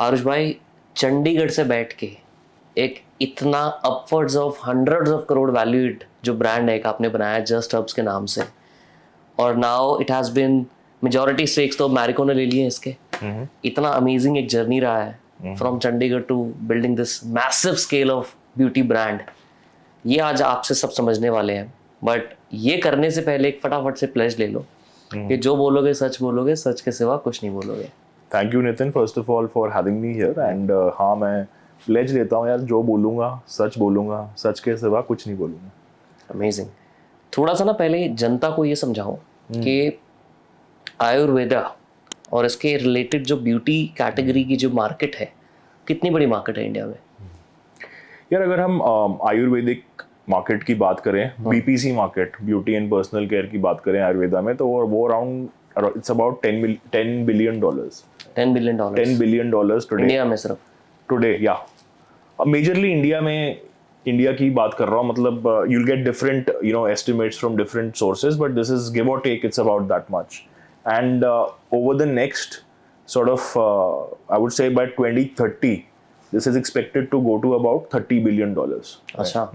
आरुष भाई, चंडीगढ़ से बैठ के एक इतना upwards of hundreds of crore valued जो ब्रांड है एक आपने बनाया जस्ट हर्ब्स के नाम से, और now it has been majority stakes तो मैरिको ने ले लिए हैं इसके। इतना अमेजिंग एक जर्नी रहा है from Chandigarh to building this massive scale of beauty brand. ये आज आपसे सब समझने वाले हैं, बट ये करने से पहले एक फटाफट से प्लेज ले लो कि जो बोलोगे, सच के सिवा कुछ नहीं बोलोगे। Thank you Nitin, first of all for having me here and हाँ, मैं प्लेज लेता हूँ यार, जो बोलूँगा सच के सिवा कुछ नहीं बोलूँगा। अमेजिंग। थोड़ा सा ना पहले जनता को ये समझाओ कि आयुर्वेदा और इसके रिलेटेड जो ब्यूटी कैटेगरी की जो मार्केट है, कितनी बड़ी मार्केट है इंडिया में? यार अगर हम आयुर्वेदिक मार्केट की बात करें, BPC market, beauty and personal care की बात करें आयुर्वेदा में, तो वो around its about $10 billion। $10 billion today India में सिर्फ टुडे, या मेजरली इंडिया की बात कर रहा हूँ। मतलब you'll get different estimates from different sources, but this is give or take it's about that much. And over the next sort of I would say by 2030 this is expected to go to about $30 billion. अच्छा।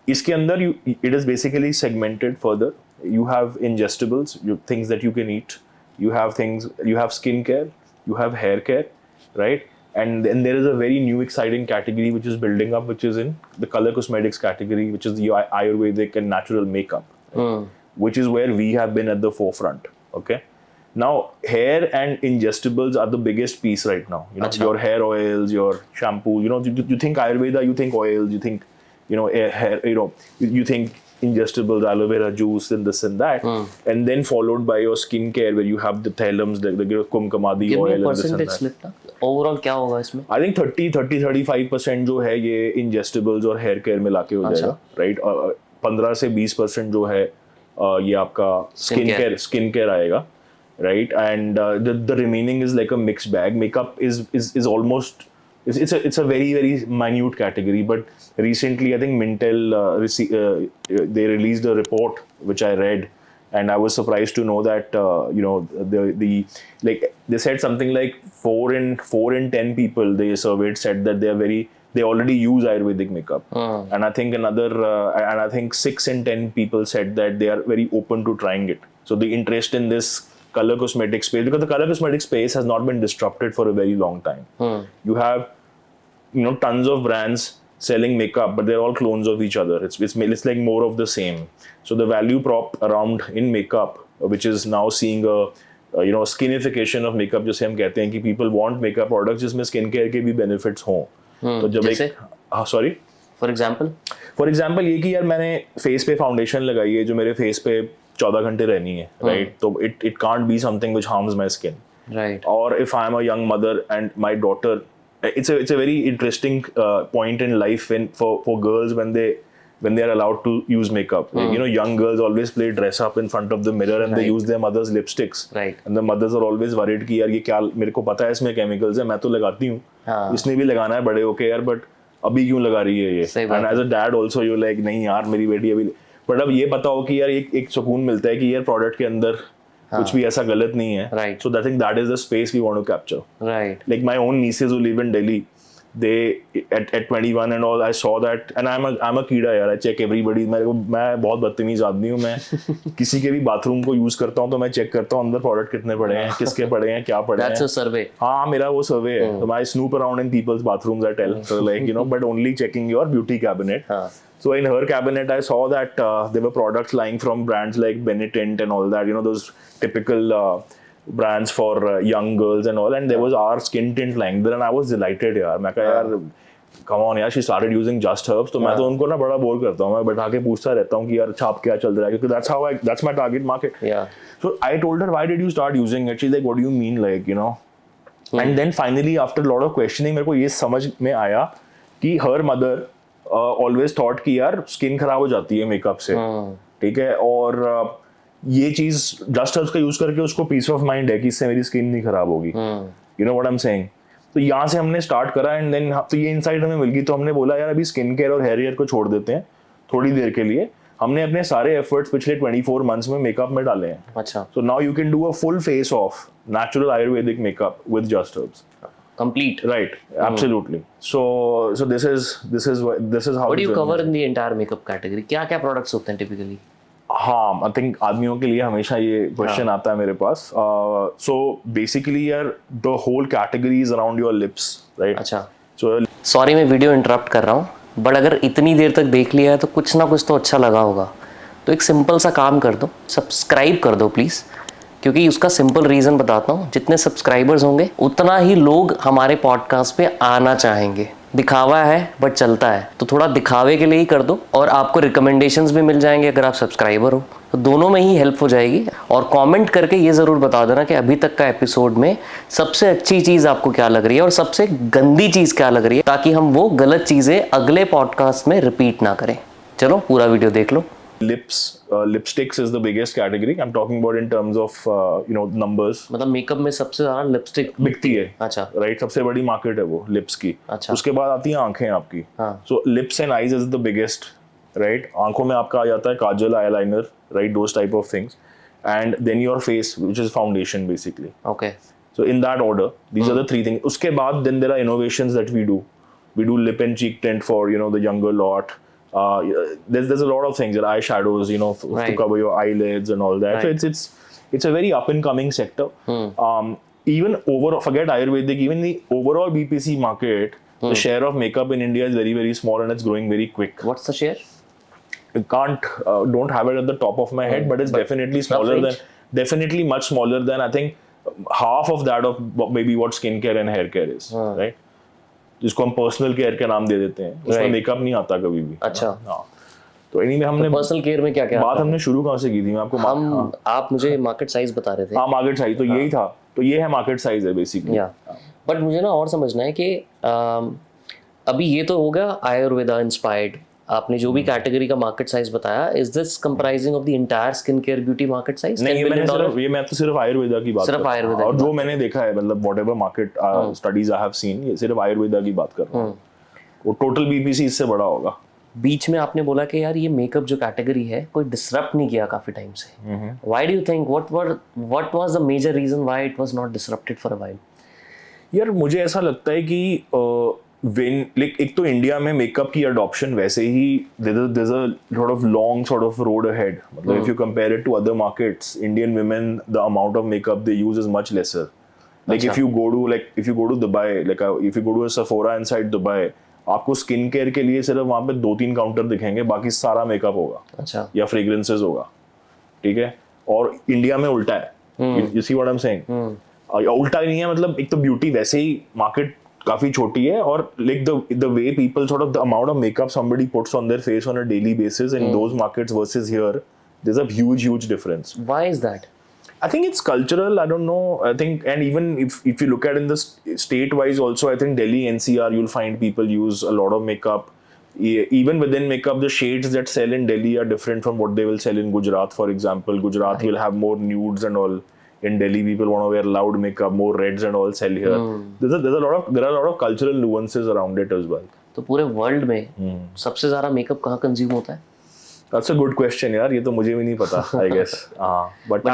इसके अंदर it is basically segmented further. You have ingestibles, things that you can eat. You have skin care, you have hair care, right? And then there is a very new exciting category which is building up, which is in the color cosmetics category, which is the Ayurvedic and natural makeup, which is where we have been at the forefront. Okay. Now, hair and ingestibles are the biggest piece right now. Your hair oils, your shampoo. You think Ayurveda, you think oils, you think, hair. You think ingestibles, aloe vera juice, and this and that, and then followed by your skincare, where you have the thalums, the kumkumadi oil, and this and that. Overall क्या होगा इसमें? I think 35% जो है ये ingestibles और hair care मिला के हो जाएगा, right? 15 से 20% जो है ये आपका skin care आएगा, right? And the remaining is like a mixed bag. Makeup is almost it's a very very minute category, but recently I think Mintel they released a report which I read, and I was surprised to know that the like they said something like 4 in 10 people they surveyed said that they already use Ayurvedic makeup, and I think 6 in 10 people said that they are very open to trying it. So the interest in this color cosmetic space, because the color cosmetic space has not been disrupted for a very long time. You have tons of brands selling makeup, but they're all clones of each other. It's like more of the same. So the value prop around in makeup, which is now seeing a skinification of makeup, जैसे हम कहते हैं कि people want makeup products जिसमें skin care के भी benefits हों। तो जब sorry, for example ये कि यार मैंने face पे foundation लगाई है जो मेरे face पे 14 घंटे रहनी है, right? तो it can't be something which harms my skin, right? Or if I am a young mother and my daughter, it's a very interesting point in life for girls when they are allowed to use makeup. Young girls always play dress up in front of the mirror and they use their mother's lipsticks, right? And the mothers are always worried कि यार ये क्या, मेरे को पता है इसमें chemicals है, मैं तो लगाती हूँ, इसने भी लगाना है बड़े होके यार, but अभी क्यों लगा रही है ये? And as a dad also you're like नहीं यार मेरी बेटी अभी, but अब ये पता हो कि यार एक सुकून मिलता है कि यार प्रोडक्ट के अंदर कुछ भी ऐसा गलत नहीं है, right? So I think that is the space we want to capture, right? Like my own nieces who live in Delhi, they at 21 and all, I saw that, and I'm a कीड़ा यार, I check everybody. मैं बहुत बदतमीज आदमी हूँ, मैं किसी के भी बाथरूम को यूज करता हूँ तो मैं चेक करता हूँ अंदर प्रोडक्ट कितने पड़े हैं, किसके पड़े हैं, क्या पड़े हैं. That's a survey. हाँ, मेरा वो सर्वे है. So I snoop around in people's bathrooms, I tell, so like but only checking your beauty cabinet. So in her cabinet, I saw that there were products lying from brands like Benetint and all that, those typical brands for young girls and all, and there was our skin tint lying there, and I was delighted यार. मैं कहा यार, come on यार, she started using Just Herbs, तो मैं तो उनको ना बड़ा बोर करता हूँ, मैं बैठा के पूछता रहता हूँ कि यार छाप क्या चल रहा है, क्योंकि that's my target market. Yeah. So I told her, why did you start using it? She's like, what do you mean, like, And then finally, after a lot of questioning, मेरे को ये समझ में आया कि her mother always thought कि यार skin खराब हो जाती है मेकअप से, ठीक है, और ये चीज जस्ट हर्ब्स का यूज करके उसको पीस ऑफ माइंड है कि इससे मेरी स्किन नहीं खराब होगी. You know what I am saying. तो यहाँ से हमने स्टार्ट करा, एंड देन तो ये इनसाइट हमें मिल गई, तो हमने बोला यार अभी स्किन केयर और हेयर केयर को छोड़ देते हैं थोड़ी देर के लिए. हमने अपने सारे एफर्ट्स पिछले 24 मंथ्स में मेकअप में डाले हैं. अच्छा. So now you can do a full face of natural Ayurvedic makeup with just herbs. complete. Right, absolutely. So this is how What do the you journey cover is. in the entire makeup category? क्या क्या products होते हैं typically? हाँ, I think आदमियों के लिए हमेशा ये क्वेश्चन आता है मेरे पास. सो बेसिकली यार the whole category is around your lips, right? अच्छा. सो सॉरी मैं वीडियो इंटरप्ट कर रहा हूँ, बट अगर इतनी देर तक देख लिया है तो कुछ ना कुछ तो अच्छा लगा होगा. तो एक सिंपल सा काम कर दो, सब्सक्राइब कर दो प्लीज़. क्योंकि उसका सिंपल रीज़न बताता हूँ, जितने सब्सक्राइबर्स होंगे उतना ही लोग हमारे पॉडकास्ट पे आना चाहेंगे. दिखावा है बट चलता है, तो थोड़ा दिखावे के लिए ही कर दो और आपको रिकमेंडेशंस भी मिल जाएंगे अगर आप सब्सक्राइबर हो, तो दोनों में ही हेल्प हो जाएगी. और कमेंट करके ये ज़रूर बता देना कि अभी तक का एपिसोड में सबसे अच्छी चीज़ आपको क्या लग रही है और सबसे गंदी चीज़ क्या लग रही है, ताकि हम वो गलत चीज़ें अगले पॉडकास्ट में रिपीट ना करें. चलो पूरा वीडियो देख लो. lipsticks is the biggest category. I'm talking about in terms of numbers. मतलब मेकअप में सबसे ज़्यादा लिपस्टिक बिकती है, अच्छा. राइट? सबसे बड़ी मार्केट है वो लिप्स की. अच्छा. उसके बाद आती हैं आंखें आपकी. हाँ. So lips and eyes is the biggest, right? आंखों में आपका आ जाता है kajal, eyeliner, right? Those type of things. And then your face, which is foundation basically. Okay. So in that order, these are the three things. उसके बाद then there are innovations that we do. We do lip and cheek tint for the younger lot. There's a lot of things, your eyeshadows, to Right. cover your eyelids and all that. Right. So it's a very up and coming sector. Even overall, forget Ayurvedic, even the overall BPC market, the share of makeup in India is very, very small and it's growing very quick. What's the share? I don't have it at the top of my head, but it's definitely smaller than, definitely much smaller than, I think, half of that of maybe what skincare and hair care is, right? जिसको हम personal care के नाम दे देते हैं, उसमें makeup नहीं आता कभी भी. अच्छा. हाँ. तो इन्हीं में हमने पर्सनल केयर में क्या क्या बात हमने शुरू कहाँ से की थी? मैं आपको आप मुझे मार्केट साइज बता रहे थे. हाँ, मार्केट साइज तो यही था. तो ये है मार्केट साइज है बेसिकली. बट मुझे ना और समझना है कि अभी ये तो हो गया आयुर्वेदा इंस्पायर्ड. आपने जो भी कैटेगरी का मार्केट साइज बताया, is this comprising of the entire skin care beauty market size? नहीं, मैं तो सिर्फ आयुर्वेदा की बात सिर्फ आयुर्वेदा और जो मैंने देखा है, मतलब whatever market studies I have seen, ये सिर्फ आयुर्वेदा की बात कर रहा हूँ. वो टोटल बीपीसी इससे बड़ा होगा. बीच में आपने बोला कि यार ये मेकअप जो कैटेगरी है कोई डिसरप्ट नहीं किया काफी टाइम से. Why do you think what was the major reason why it was not disrupted for a while? यार मुझे ऐसा लगता है कि एक तो इंडिया में मेकअप की अडॉप्शन वैसे ही there's a lot of long sort of road ahead. मतलब if you compare it to other markets, Indian women, the amount of makeup they use is much lesser. Like if you go to Dubai, if you go to a Sephora inside Dubai, आपको skin care के लिए सिर्फ वहाँ पे 2-3 counter दिखेंगे, बाकी सारा makeup होगा. अच्छा. या फ्रेग्रेंसेस होगा. ठीक है. और इंडिया में उल्टा है. You see what I'm saying? उल्टा नहीं है, मतलब एक तो ब्यूटी वैसे ही मार्केट काफी छोटी है, और like the way people sort of the amount of makeup somebody puts on their face on a daily basis in those markets versus here, there's a huge difference. Why is that? I think it's cultural. I don't know. I think, and even if you look at in the state wise also, I think Delhi NCR, you'll find people use a lot of makeup. Even within makeup, the shades that sell in Delhi are different from what they will sell in Gujarat, for example. Gujarat will have more nudes and all. In Delhi, people want to wear loud makeup, more reds and all sell here. There are a lot of cultural nuances around it as well. तो पूरे world में सबसे ज्यादा makeup कहाँ consume होता है? That's a good question, यार. ये तो मुझे भी नहीं पता, I guess. But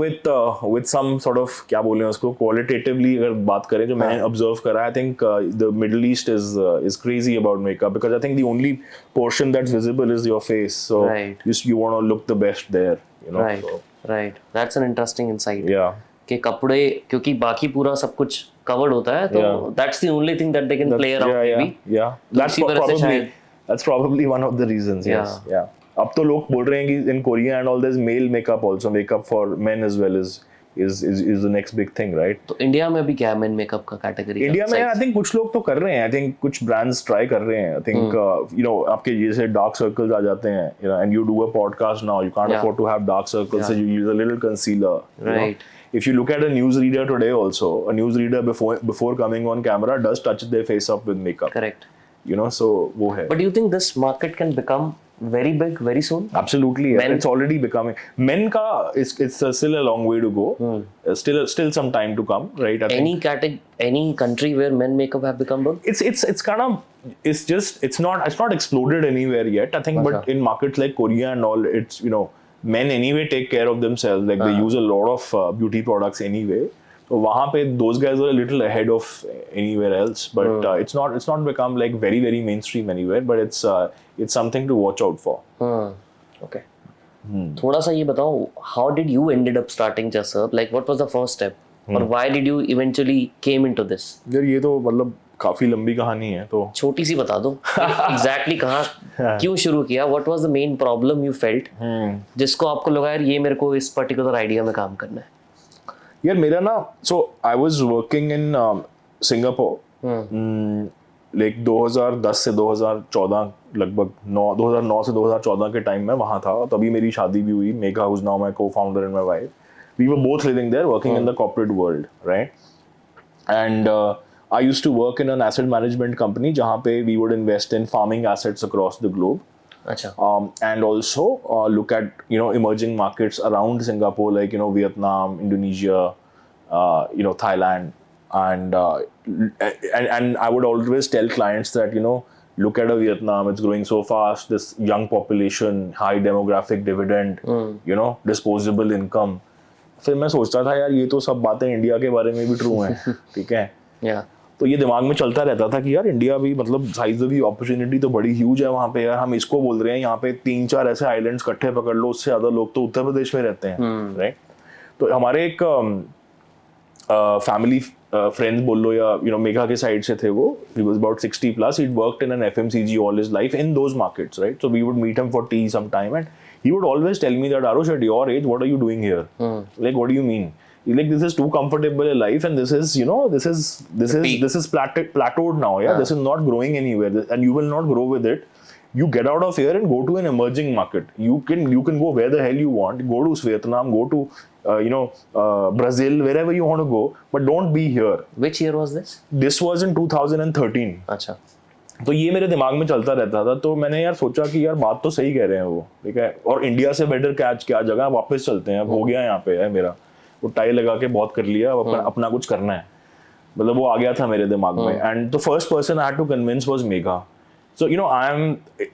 with some sort of, क्या बोलें उसको, qualitatively अगर बात करें, जो मैंने observe करा, I think the Middle East is crazy about makeup, because I think the only portion that's visible is your face. So you want to look the best there, Right. So. Right. That's an interesting insight. Yeah. कि कपड़े, क्योंकि बाकी पूरा सब कुछ covered होता है, तो that's the only thing that they can play around maybe. Yeah. That's probably one of the reasons. Yes. Yeah. अब तो लोग बोल रहे हैं कि in Korea and all there's male makeup also, makeup for men as well is the next big thing, right? तो India में अभी क्या है मेन मेकअप का कैटेगरी? इंडिया में आई थिंक कुछ लोग तो कर रहे हैं. आई थिंक कुछ ब्रांड्स ट्राई कर रहे हैं. आई थिंक आपके जैसे डार्क सर्कल्स आ जाते हैं, and you do a podcast now, you can't afford to have dark circles, so you use a little concealer. Right. If you look at a newsreader today also, a newsreader before coming on camera does touch their face up with makeup. Correct. So वो है. But do you think this market can become very big very soon? Absolutely. Men? It's already becoming. Men ka it's still a long way to go. Still some time to come, right? Any country where men makeup have become big? It's kind of, it's not exploded anywhere yet, I think. But in markets like Korea and all, it's men anyway take care of themselves. Like they use a lot of beauty products anyway. तो वहाँ पे those guys were a little ahead of anywhere else, but it's not become like very mainstream anywhere, but it's something to watch out for. Okay थोड़ा सा ये बताओ, how did you ended up starting just serb, like what was the first step और why did you eventually came into this? यार ये तो मतलब काफी लंबी कहानी है, तो छोटी सी बता दो एग्जैक्टली कहाँ क्यों शुरू किया, what was the main problem you felt जिसको आपको लगा यार ये मेरे को इस पर्टिकुलर आइडिया में काम करना है? यार मेरा ना, so I was working in Singapore like 2010 से 2014 लगभग 2009 से 2014 के टाइम में वहाँ था, तभी मेरी शादी भी हुई. Megha who's now my co-founder and my wife, we were both living there working in the corporate world, right? And I used to work in an asset management company जहाँ पे we would invest in farming assets across the globe. अच्छा. And also look at emerging markets around Singapore, like Vietnam, Indonesia, Thailand, and I would always tell clients that look at Vietnam, it's growing so fast, this young population, high demographic dividend, disposable income. फिर मैं सोचता था यार ये तो सब बातें India के बारे में भी ट्रू हैं, ठीक है. तो ये दिमाग में चलता रहता था कि यार इंडिया भी मतलब साइज भी अपॉर्चुनिटी तो बड़ी ह्यूज है वहाँ पे. यार हम इसको बोल रहे हैं यहाँ पे 3-4 ऐसे आइलैंड्स इकट्ठे पकड़ लो, उससे ज्यादा लोग तो उत्तर प्रदेश में रहते हैं, राइट. तो हमारे एक फैमिली फ्रेंड्स बोल लो या मेघा के साइड से थे वो. He was about 60 plus. He worked in an FMCG all his life in those markets, right. So we would meet him for tea some time and he would always tell me that, Arush, at your age, what are you doing here? Like, what do you mean? Like, this is too comfortable a life, and this is plateaued now. Yeah, this is not growing anywhere, and you will not grow with it. You get out of here and go to an emerging market. You can go where the hell you want. Go to Vietnam, go to Brazil, wherever you want to go, but don't be here. Which year was this? This was in 2013. अच्छा. तो ये मेरे दिमाग में चलता रहता था. तो मैंने यार सोचा कि यार बात तो सही कह रहे हैं वो, ठीक है. और इंडिया से बेटर क्या जगह, वापस चलते हैं. अब हो गया यहाँ पे है मेरा, वो टाई लगा के बहुत कर लिया, अब अपना कुछ करना है, मतलब वो आ गया था मेरे दिमाग में. And the first person I had to convince was Megha. So I am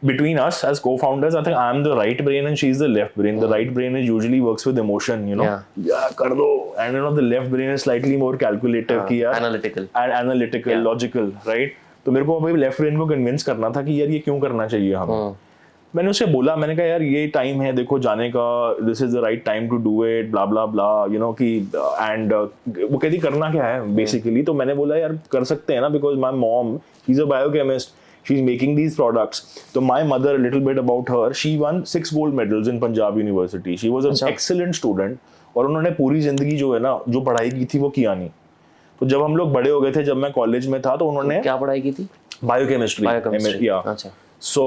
between us as co-founders. I think I am the right brain and she's the left brain. The right brain usually works with emotion, yeah, कर दो. And the left brain is slightly more calculative, कि यार analytical, logical, right? तो मेरे को अभी left brain को convince करना था कि यार ये क्यों करना चाहिए हमें. मैंने उससे बोला, मैंने कहा यार ये टाइम है देखो जाने का, this is the right time to do it, blah blah blah, कि एंड वो कहती करना क्या है बेसिकली. तो मैंने बोला यार कर सकते हैं ना, because my mom she is a biochemist, she is making these products. तो my mother, little bit about her, she won 6 gold medals in Punjab university. She was an excellent student, और उन्होंने पूरी जिंदगी जो है ना, जो पढ़ाई की थी वो किया नहीं. तो जब हम लोग बड़े हो गए थे, जब मैं कॉलेज में था, तो उन्होंने क्या पढ़ाई की थी? Biochemistry. Yeah. अच्छा. So,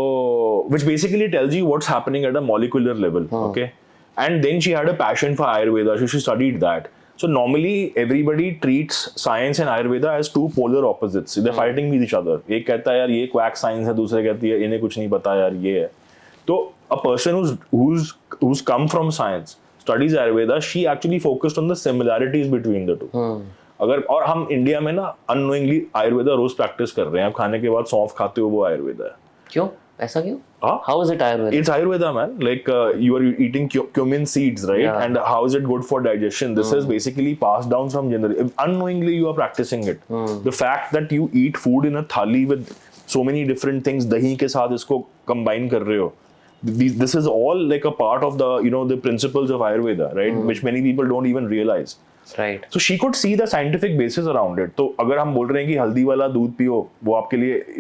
which basically tells you what's happening at a molecular level. Okay. And then she had a passion for Ayurveda, so she studied that. So normally everybody treats science and Ayurveda as two polar opposites. They're fighting with each other. एक कहता है यार ये quack science है, दूसरे कहती है इन्हें कुछ नहीं पता यार ये है. तो a person who's come from science studies Ayurveda, she actually focused on the similarities between the two. अगर और हम इंडिया में ना अननोइंगली आयुर्वेदा रोज प्रैक्टिस कर रहे हैं. आप खाने के बाद सौंफ खाते हो, वो आयुर्वेदा है. क्यों ऐसा क्यों? How is it Ayurveda? It's Ayurveda, man. Like you are eating cumin seeds, right? Yeah. And how is it good for digestion? This is basically passed down from generation. Unknowingly, you are practicing it. The fact that you eat food in a thali with so many different things, dahi के साथ इसको combine कर रहे हो. This is all like a part of the the principles of Ayurveda, right? Which many people don't even realize. Right. So she could see the scientific basis around it. तो अगर हम बोल रहे हैं कि हल्दी वाला दूध पियो, वो आपके लिए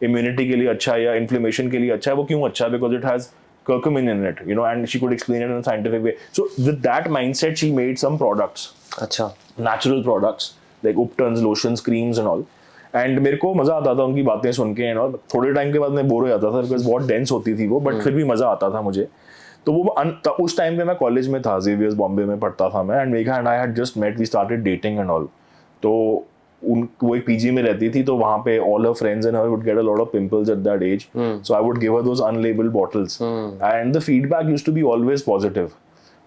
immunity के लिए अच्छा है या inflammation के लिए अच्छा है, वो क्यों अच्छा है? Because it has curcumin in it, and she could explain it in a scientific way. So with that mindset, she made some products. अच्छा. Natural products like uptons, lotions, creams and all. And मेरे को मजा आता था उनकी बातें सुन के, और थोड़े टाइम के बाद मैं बोर हो जाता था because बहुत dense होती थी वो, but फिर भी मजा आता था मुझे. तो वो उस टाइम पे मैं कॉलेज में था, जेवियर्स बॉम्बे में पढ़ता था मैं, and Megha and I had just met, we started dating and all. तो वो एक पीजी में रहती थी, तो वहाँ पे all her friends and her would get a lot of pimples at that age. So I would give her those unlabelled bottles, and the feedback used to be always positive.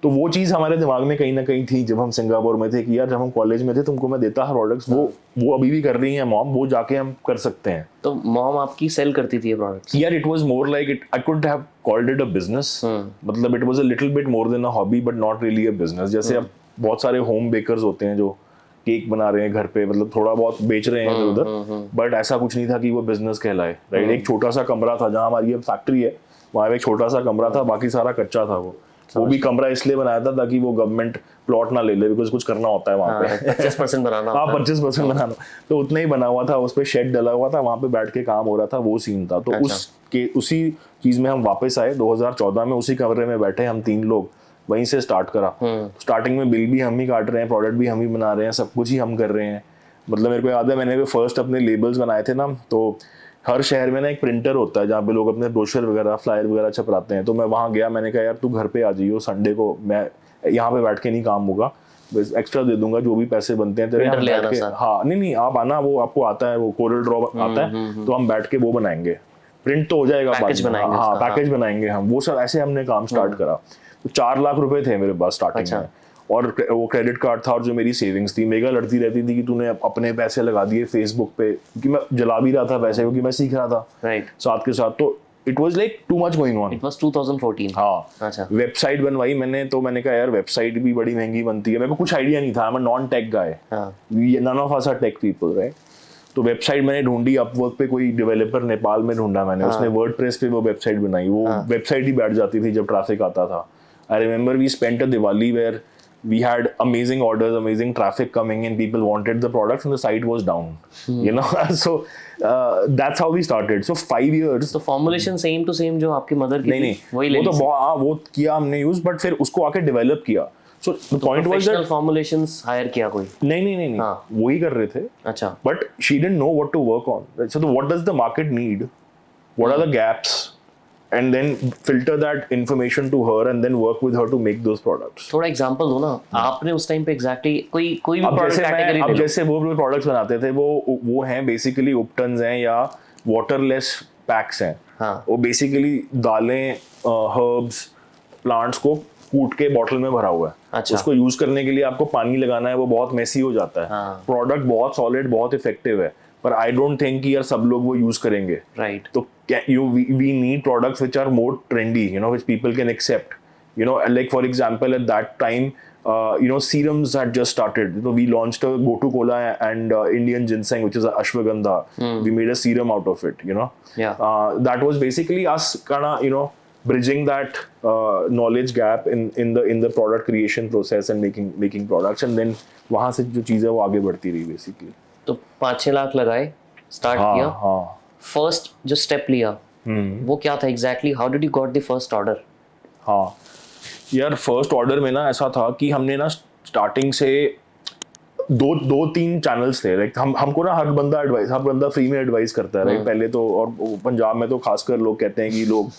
तो वो चीज हमारे दिमाग में कहीं ना कहीं थी जब हम सिंगापुर में थे, कि यार जब हम कॉलेज में थे तुमको मैं देता प्रोडक्ट्स, वो अभी भी कर रही हैं मॉम, वो जाके हम कर सकते हैं. तो मॉम आपकी सेल करती थी ये प्रोडक्ट्स? यार it was more like it, I could have called it a business. मतलब it was a little bit more than a hobby, but not really a business. जैसे अब बहुत सारे होम बेकर्स होते हैं जो केक बना रहे हैं घर पे, मतलब थोड़ा बहुत बेच रहे हैं इधर उधर, बट ऐसा कुछ नहीं था कि वो बिजनेस कहलाए, राइट। एक छोटा सा कमरा था जहाँ हमारी अब फैक्ट्री है, वहाँ एक छोटा सा कमरा था, बाकी सारा कच्चा था। वो भी कमरा इसलिए बनाया था ताकि वो गवर्नमेंट प्लॉट ना ले ले, बिकॉज कुछ करना होता है वहाँ पे, 25% बनाना। हाँ 25% बनाना, तो उतना ही बना हुआ था, उस पर शेड डला हुआ था, वहाँ पे बैठ के काम हो रहा था, वो सीन था। तो उसी चीज में हम वापस आए 2014 में, उसी कमरे में बैठे हम 3 लोग, वहीं से स्टार्ट करा। स्टार्टिंग में बिल भी हम ही काट रहे हैं, प्रोडक्ट भी हम ही बना रहे हैं, सब कुछ ही हम कर रहे हैं। मतलब मेरे को याद है मैंने फर्स्ट अपने लेबल्स बनाए थे ना, तो हर शहर में ना एक प्रिंटर होता है जहाँ पे लोग अपने ब्रोशर वगैरह फ्लायर वगैरह छपराते हैं। तो मैं वहाँ गया, मैंने कहा यार तू घर पे आ जाइयो संडे को, मैं यहाँ पे बैठ के नहीं काम होगा, बस एक्स्ट्रा दे दूंगा जो भी पैसे बनते हैं तेरे, हम बैठ के, हाँ नहीं आप आना, वो आपको आता है, वो कोरल ड्रॉ आता है, तो हम बैठ के वो बनाएंगे, प्रिंट तो हो जाएगा, पैकेज बनाएंगे, हाँ पैकेज बनाएंगे हम, वो सब ऐसे हमने काम स्टार्ट करा। तो 4 लाख रुपए थे मेरे पास स्टार्टिंग में, और वो क्रेडिट कार्ड था, और जो मेरी सेविंग्स थी, मेगा लड़ती रहती थी कि तूने अपने पैसे लगा दिए फेसबुक पे, क्योंकि मैं जला भी रहा था पैसे, क्योंकि मैं सीख रहा था साथ के साथ। तो it was like too much going on. It was 2014। हाँ, अच्छा। वेबसाइट बनवाई मैंने, तो मैंने कहा यार वेबसाइट भी बड़ी महंगी बनती है, मेरे को कुछ आइडिया नहीं था, I am a non tech guy, none of us are tech people, right. तो वेबसाइट मैंने ढूंढी, अपवर्क पे कोई डेवलपर नेपाल में ढूंढा मैंने, उसने वर्डप्रेस पे वो वेबसाइट बनाई, वो वेबसाइट ही बैठ जाती थी जब ट्रैफिक आता था। I remember we spent a Diwali where we had amazing orders, amazing traffic coming in, people wanted the products and the site was down, you know. So that's how we started. So 5 years. तो formulation same to same जो आपकी mother की नहीं वही वो तो वो किया हमने यूज, बट फिर उसको आके डेवलप किया। So the point was that formulations hire किया कोई? नहीं वो ही कर रहे थे। अच्छा। But she didn't know what to work on. So what does the market need? What are the gaps? And then filter that information to her and then work with her to make those products. थोड़ा example दो ना, आपने उस time पे exactly कोई भी product category अब जैसे वो प्रोडक्ट्स बनाते थे, वो हैं बेसिकली उपटन्स हैं या वाटरलेस पैक्स हैं। हाँ। वो बेसिकली दालें, हर्ब्स, प्लांट्स को कूट के बॉटल में भरा हुआ है। अच्छा। उसको यूज करने के लिए आपको पानी लगाना है, वो बहुत मेसी हो जाता है। हाँ। प्रोडक्ट बहुत सॉलिड, बहुत इफेक्टिव है, पर आई डोंट थिंक कि यार सब लोग वो यूज करेंगे, राइट। तो we need products which are more trendy, you know, which people can accept, you know, like for example at that time you know, serums had just started. So we launched a Gotu Kola and Indian ginseng, which is a ashwagandha. We made a serum out of it, you know. Yeah. That was basically us kind of, you know, bridging that knowledge gap in the product creation process and making products, and then वहाँ से जो चीज़ें वो आगे बढ़ती रही basically. तो 5-6 लाख लगाए, स्टार्ट किया। हाँ। फर्स्ट जो स्टेप लिया वो क्या था exactly? How did you got the first order? हाँ यार, फर्स्ट ऑर्डर में ना ऐसा था कि हमने ना स्टार्टिंग से दो तीन चैनल्स थे, लाइक हमको ना हर बंदा फ्री में एडवाइस करता है, राइट। पहले तो, और पंजाब में तो खासकर लोग कहते हैं कि लोग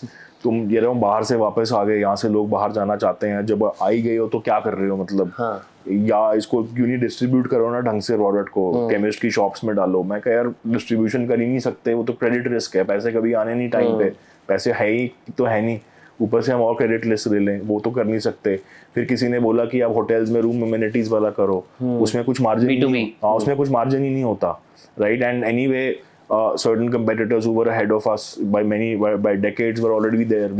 तुम ये रहो बाहर से वापस आ गए, यहाँ से लोग बाहर जाना चाहते हैं, जब आ ही गए हो तो क्या कर रहे हो, मतलब हाँ। या इसको क्यों नहीं डिस्ट्रीब्यूट करो ना ढंग से प्रोडक्ट को, केमिस्ट की शॉप्स में डालो। मैं कहा यार डिस्ट्रीब्यूशन कर ही नहीं सकते, वो तो क्रेडिट रिस्क है, पैसे कभी आने नहीं टाइम पे, पैसे है ही तो है नहीं, ऊपर से हम और क्रेडिट लिस्ट ले लें, वो तो कर नहीं सकते। फिर किसी ने बोला कि आप होटल्स में रूम अमेनिटीज वाला करो, उसमें कुछ मार्जिन उसमें कुछ मार्जिन ही नहीं होता, right. And anyway certain competitors who were ahead of us by decades were already there.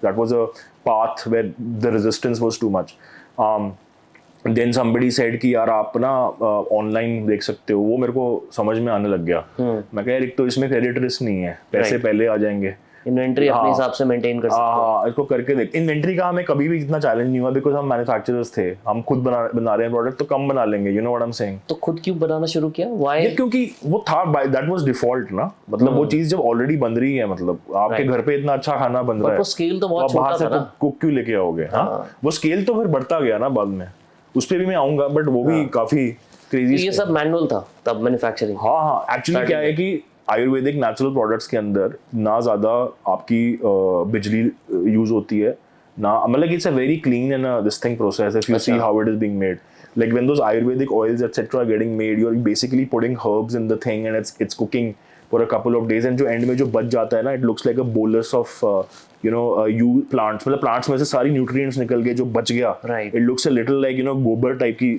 That was a path where the resistance was too much. Then somebody said कि यार आप ना ऑनलाइन देख सकते हो, वो मेरे को समझ में आने लग गया। मैं कह यार एक तो इसमें क्रेडिट रिस्क नहीं है, पैसे पहले आ जाएंगे, इन्वेंटरी अपने हिसाब से मेंटेन कर सकते हो। हाँ, इसको करके देख। इन्वेंटरी का हमें कभी भी इतना चैलेंज नहीं हुआ, बिकॉज हम मैन्युफैक्चरर्स थे, हम खुद बना रहे हैं प्रोडक्ट, तो कम बना लेंगे, you know what I am saying. तो खुद क्यों बनाना शुरू किया? व्हाई? क्योंकि वो था, दैट वाज डिफॉल्ट ना, मतलब वो चीज जब ऑलरेडी बन रही है, मतलब आपके घर पे इतना अच्छा खाना बन रहा है, वो स्केल तो बहुत छोटा था ना, कुक क्यों लेके आओगे? हाँ, वो स्केल तो फिर बढ़ता गया ना बाद में, उस पे भी मैं आऊंगा, बट वो भी काफी क्रेजी। ये सब मैनुअल था तब मैन्युफैक्चरिंग? हाँ, एक्चुअली क्या है कि आयुर्वेदिक नेचुरल प्रोडक्ट्स के अंदर ना ज़्यादा आपकी बिजली यूज होती है ना, मतलब it's a very clean and this thing process if you see how it is being made, like when those ayurvedic oils etc are getting made, you're basically putting herbs in the thing and it's cooking for a couple of days, and जो end में जो बच जाता है ना, it looks like a bolus of you know plants, मतलब plants में से सारी nutrients निकल गए, जो बच गया, right. it looks a little like you know गोबर टाइप की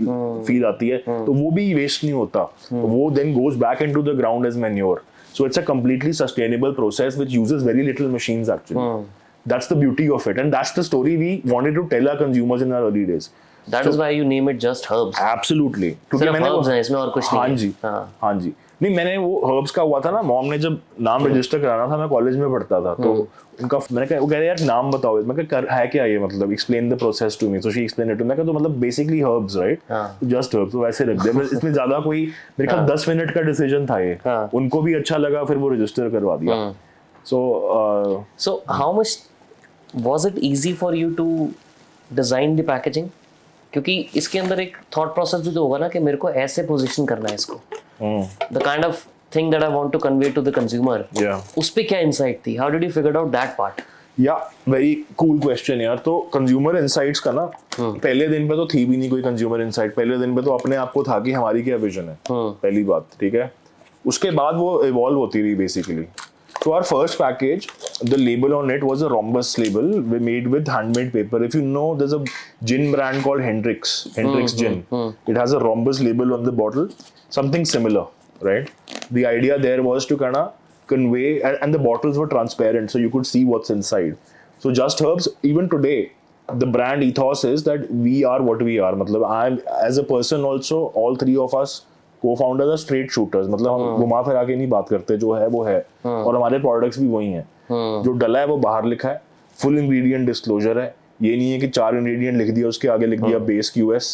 फील आती है, तो वो भी वेस्ट नहीं होता, वो then goes back into the ground as manure. So it's a completely sustainable process which uses very little machines actually. That's the beauty of it, and that's the story we wanted to tell our consumers in our early days. That is why you name it just herbs. Absolutely, क्योंकि सिर्फ मैंने herbs हैं इसमें और कुछ नहीं हाँ है। जी, हाँ। हाँ जी, नहीं मैंने वो हर्ब्स का हुआ था ना, मॉम ने जब नाम रजिस्टर कराना था, मैं कॉलेज में पढ़ता था, तो उनका मैंने कहा, वो कह रहे यार नाम बताओ, मैं कहा है क्या ये, मतलब explain the process to me, so she explain it to me, मैं कहा तो मतलब basically herbs right, just herbs, तो वैसे रख दिया, इसमें ज्यादा कोई मेरे ख्याल 10 मिनट का डिसीजन था ये, उनको भी अच्छा लगा, फिर वो रजिस्टर करवा दिया। So how much was it easy for you to design the packaging? क्योंकि इसके अंदर एक थॉट प्रोसेस भी तो होगा ना कि मेरे को ऐसे पोजीशन करना है इसको, the kind of thing that I want to convey to the consumer, उस पे क्या इंसाइट थी? How did you figure out that part? या वेरी कूल क्वेश्चन यार। तो कंज्यूमर इनसाइट्स का ना, पहले दिन पे तो थी भी नहीं कोई कंज्यूमर इनसाइट, पहले दिन पे तो अपने आप को था कि हमारी क्या विजन है, पहली बात, ठीक है। उसके बाद वो इवॉल्व होती रही basically. So our first package, the label on it was a rhombus label made with handmade paper. If you know, there's a gin brand called Hendrix Gin. It has a rhombus label on the bottle, something similar, right? The idea there was to kind of convey, and the bottles were transparent, so you could see what's inside. So Just Herbs, even today, the brand ethos is that we are what we are. मतलब I'm as a person also, all three of us co-founders are straight shooters, मतलब हम घुमा फिरा के नहीं बात करते, जो है वो है, और हमारे प्रोडक्ट्स भी वही हैं, जो डला है वो बाहर लिखा है, फुल इंग्रेडिएंट डिस्क्लोजर है, ये नहीं है कि 4 इंग्रेडिएंट लिख दिया उसके आगे लिख दिया बेस QS,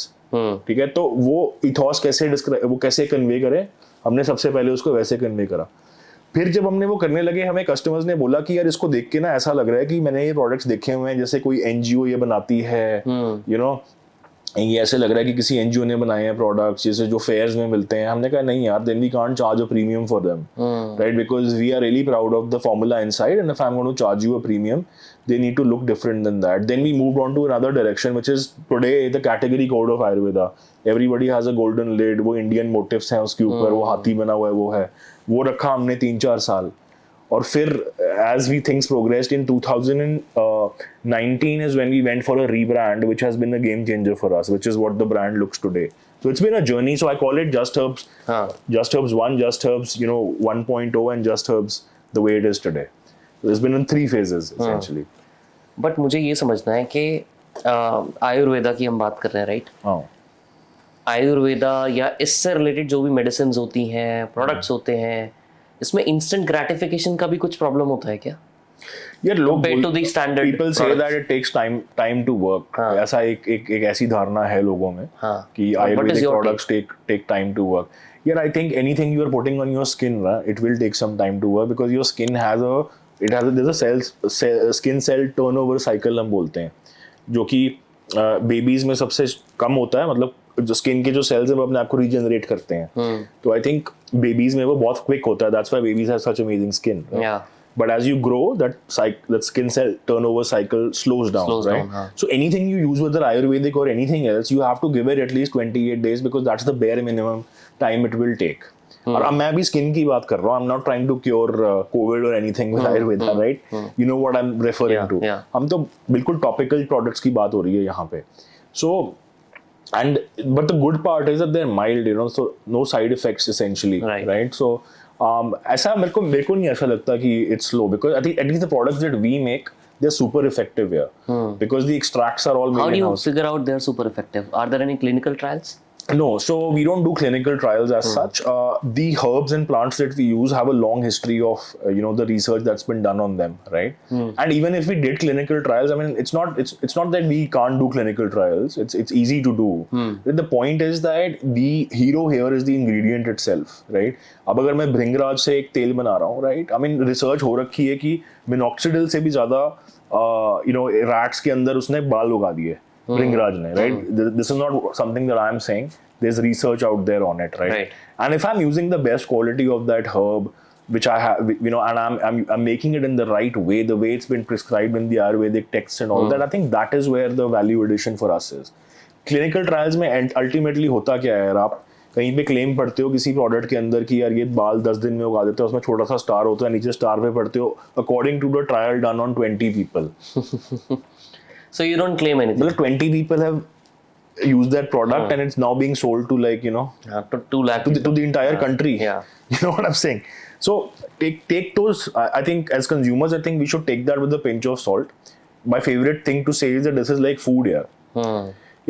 ठीक है। तो वो इथॉस कैसे वो कैसे कन्वे करें, हमने सबसे पहले उसको वैसे कन्वे करा। फिर जब हमने वो करने लगे, हमें कस्टमर्स ने बोला कि यार इसको देख के ना ऐसा लग रहा है कि मैंने ये प्रोडक्ट्स देखे हुए हैं, जैसे कोई NGO ये बनाती है, यू नो, ये ऐसे लग रहा है कि किसी NGO ने बनाए हैं प्रोडक्ट्स, जैसे जो फेयर्स में मिलते हैं। हमने कहा नहीं यार, then we can't charge a premium for them, right, because we are really proud of the formula inside, and if I am going to charge you a premium, they need to look different than that. Then we moved on to another direction, which is today the category code of Ayurveda. Everybody has a golden lid, वो Indian motifs हैं उसके ऊपर, वो हाथी बना हुआ है, वो रखा हमने 3-4 साल। और फिर as we things progressed in 2019 is when we went for a rebrand, which has been a game changer for us, which is what the brand looks today. So it's been a journey. So I call it Just Herbs, Just Herbs 1, Just Herbs 1.0, and Just Herbs the way it is today. So it's been in 3 phases essentially. But मुझे ये समझना है कि आयुर्वेदा की हम बात कर रहे हैं, राइट? आयुर्वेदा या इससे रिलेटेड जो भी मेडिसिन होती हैं, प्रोडक्ट्स होते हैं, इसमें इंस्टेंट ग्रेटिफिकेशन का भी कुछ प्रॉब्लम होता है क्या? यार लोग to the standard people say that it takes time to work. ऐसा एक ऐसी धारणा है लोगों में कि Ayurvedic products take time to work. Yeah, I think anything you are putting on your skin, it will take some time to work, because your skin there's a skin cell turnover cycle हम बोलते हैं, जो कि babies में सबसे कम होता है, मतलब जो स्किन के जो सेल्स हैं वो अपने आप को रीजनरेट करते हैं, तो आई थिंक बेबीज में वो बहुत क्विक होता है, that's why babies have such amazing skin, but as you grow, that skin cell turnover cycle slows down, right? So anything you use, whether Ayurvedic or anything else, you have to give it at least 28 days, because that's the bare minimum time it will take. और अब मैं भी skin की बात कर रहा हूँ, I'm not trying to cure COVID or anything with Ayurveda, right? You know what I'm referring to. हम तो बिल्कुल topical products की बात हो रही है यहाँ पे. So, but the good part is that they're mild, so no side effects essentially, right? So, ऐसा मेरे को नहीं ऐसा लगता कि it's slow, because I think at least the products that we make, they're super effective here, because the extracts are all made in-house. How do you figure out they're super effective? Are there any clinical trials? No, so we don't do clinical trials as such. The herbs and plants that we use have a long history of the research that's been done on them, right? And even if we did clinical trials, I mean, it's not that we can't do clinical trials. It's easy to do. The point is that the hero here is the ingredient itself, right? अब अगर मैं भृंगराज से एक तेल बना रहा हूँ, right? I mean, research हो रखी है कि minoxidil से भी ज़्यादा rats के अंदर उसने बाल उगा दिए, Bringraj ne, right? This is not something that I'm saying. There's research out there on it, right? And if I'm using the best quality of that herb, which I have, and I'm making it in the right way, the way it's been prescribed in the Ayurvedic texts and all that, I think that is where the value addition for us is. Clinical trials में ultimately होता क्या है यार, आप कहीं पे claim पढ़ते हो किसी प्रोडक्ट के अंदर कि यार ये बाल 10 दिन में उगा देते हो, उसमें छोटा सा स्टार होता है, नीचे स्टार पे पढ़ते हो according to the trial done on 20 people. So you don't claim anything. Well, 20 people have used that product and it's now being sold to to 2 lakh to the entire country. Yeah. You know what I'm saying? So take those. I think as consumers, I think we should take that with a pinch of salt. My favorite thing to say is that this is like food here.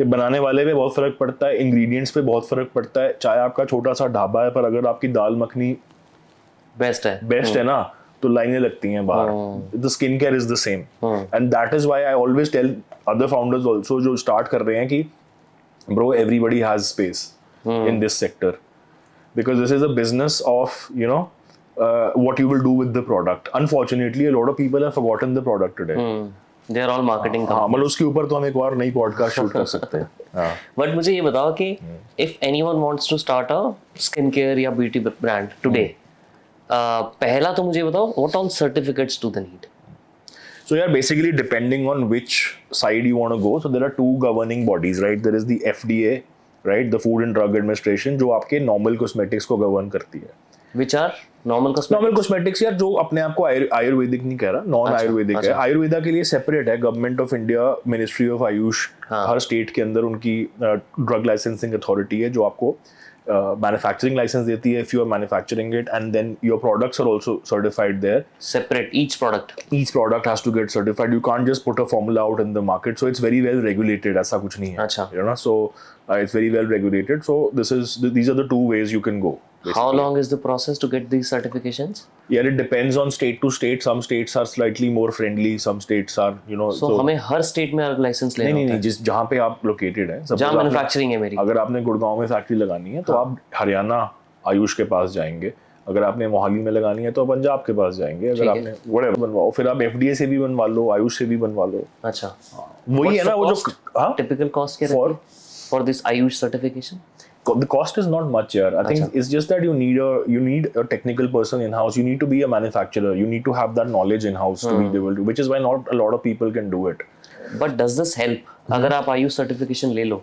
ये बनाने वाले पे बहुत फर्क पड़ता है, ingredients पे बहुत फर्क पड़ता है। चाहे आपका छोटा सा ढाबा है, पर अगर आपकी दाल मखनी बेस्ट है ना, तो लाइनें लगती हैं बाहर। The skin care is the same, and that is why I always tell other founders also जो स्टार्ट कर रहे हैं कि bro everybody has space in this sector, because this is a business of you know what you will do with the product. Unfortunately, a lot of people have forgotten the product today. They are all marketing हाँ, मतलब उसके ऊपर तो हम एक और नई podcast shoot कर सकते हैं। हाँ। बट मुझे ये बताओ कि if anyone wants to start a skin care या ब्यूटी ब्रांड टुडे, पहला तो मुझे बताओ what all certificates do they need? So yeah, basically depending on which side you want to go, so there are two governing bodies, right? There is the FDA, right? The Food and Drug Administration, जो आपके normal cosmetics को govern करती है। Which are normal cosmetics? Normal cosmetics यार, जो अपने आप को आयुर्वेदिक नहीं कह रहा, नॉन आयुर्वेदिक है। आयुर्वेदा के लिए सेपरेट है government of India, ministry of Ayush, her state के अंदर उनकी ड्रग लाइसेंसिंग अथॉरिटी है जो आपको मैन्युफैक्चरिंग लाइसेंस देती है if you are manufacturing it, and then your products are also certified there. Separate each product has to get certified. You can't just put a formula out in the market, so it's very well regulated. ऐसा कुछ नहीं है, अच्छा। you know, so it's very well regulated. So these are the two ways you can go. How long is the process to get these certifications? Yeah, it depends on state to state. Some states are slightly more friendly, some states are, you know. So हमें हर state में अलग licence लेना होता है? नहीं, जिस जहाँ पे आप लोकेटेड है, जहाँ मैन्युफैक्चरिंग है मेरी, अगर आपने गुड़गांव में फैक्ट्री लगानी है तो आप हरियाणा आयुष के पास जाएंगे। अगर आपने मोहाली में लगानी है तो पंजाब के पास जाएंगे। अगर आपने whatever बनवाओ, फिर आप FDA से भी बनवा लो, आयुष से भी बनवा लो। अच्छा, वही है ना वो जो टिपिकल कॉस्ट क्या रहती है for this Ayush certification? The cost is not much here. I think it's just that you need a technical person in house. You need to be a manufacturer. You need to have that knowledge in house to be able to, which is why not a lot of people can do it. But does this help? अगर आप Ayush certification ले लो,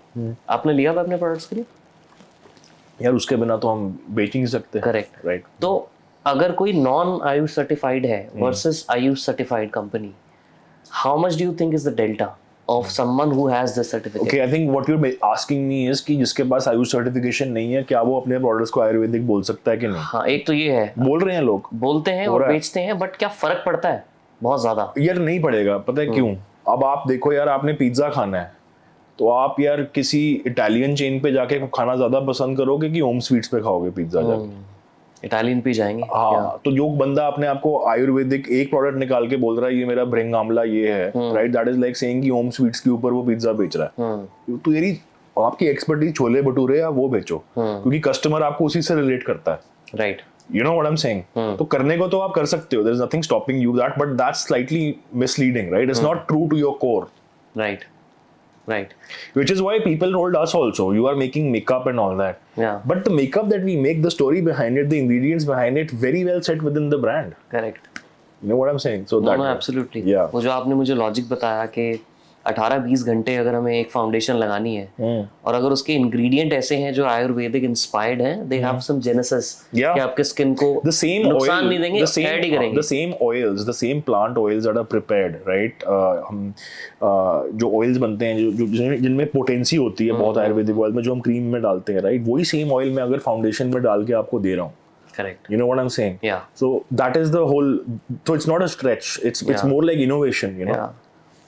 आपने लिया अपने products के लिए? यार उसके बिना तो हम बेच ही नहीं सकते। Correct, right. तो अगर कोई नॉन आयुष सर्टिफाइड है versus Ayush certified company, how much do you think is the delta of someone who has this certificate? Okay, I think what you're asking me is कि जिसके पास आयुष सर्टिफिकेशन नहीं है, क्या वो अपने प्रोडक्ट्स को आयुर्वेदिक बोल सकता है कि नहीं? हाँ, एक तो ये है, बोल रहे हैं लोग, बोलते हैं और बेचते हैं, बट क्या फर्क पड़ता है? बहुत ज्यादा यार नहीं पड़ेगा। पता है क्यों? अब आप देखो यार, आपने पिज्जा खाना है तो आप यार किसी इटालियन चेन पे जाके खाना ज्यादा पसंद करोगे कि होम स्वीट्स पे खाओगे पिज्जा जाके? इटालियन पे जाएंगे। हाँ, तो जो बंदा अपने आप को आयुर्वेदिक एक प्रोडक्ट निकाल के बोल रहा है ये मेरा भृंग आंवला ये है, right, that is like saying कि होम स्वीट्स के ऊपर वो पिज्जा बेच रहा है। तो यारी आपकी एक्सपर्टीज छोले भटूरे या वो बेचो, क्योंकि कस्टमर आपको उसी से रिलेट करता है, right? You know what I am saying? तो करने को तो आप कर सकते हो, there is nothing stopping you that, but that's slightly misleading, right? It's not true to your core, right? Right. Which is why people told us also, you are making makeup and all that. Yeah. But the makeup that we make, the story behind it, the ingredients behind it, very well set within the brand. Correct. You know what I'm saying? So no, absolutely. Yeah. वो जो आपने मुझे logic बताया कि 18-20 घंटे अगर हमें एक फाउंडेशन लगानी है और अगर उसके इंग्रेडिएंट ऐसे हैं जो आयुर्वेदिक इंस्पायर्ड हैं, दे हैव सम जेनेसिस कि आपके स्किन को नुकसान नहीं देंगे, ऐड ही करेंगे। The same oils, the same plant oils that are prepared, right? हम जो ऑयल्स बनते हैं जो जिनमें पोटेंसी होती है बहुत आयुर्वेदिक ऑयल में, जो हम क्रीम में डालते हैं, राइट, वही सेम ऑयल में अगर फाउंडेशन में डाल के आपको दे रहा हूँ। Correct. You know what I'm saying? Yeah. So that is the whole. So it's not a stretch. It's more like innovation. You know. Yeah.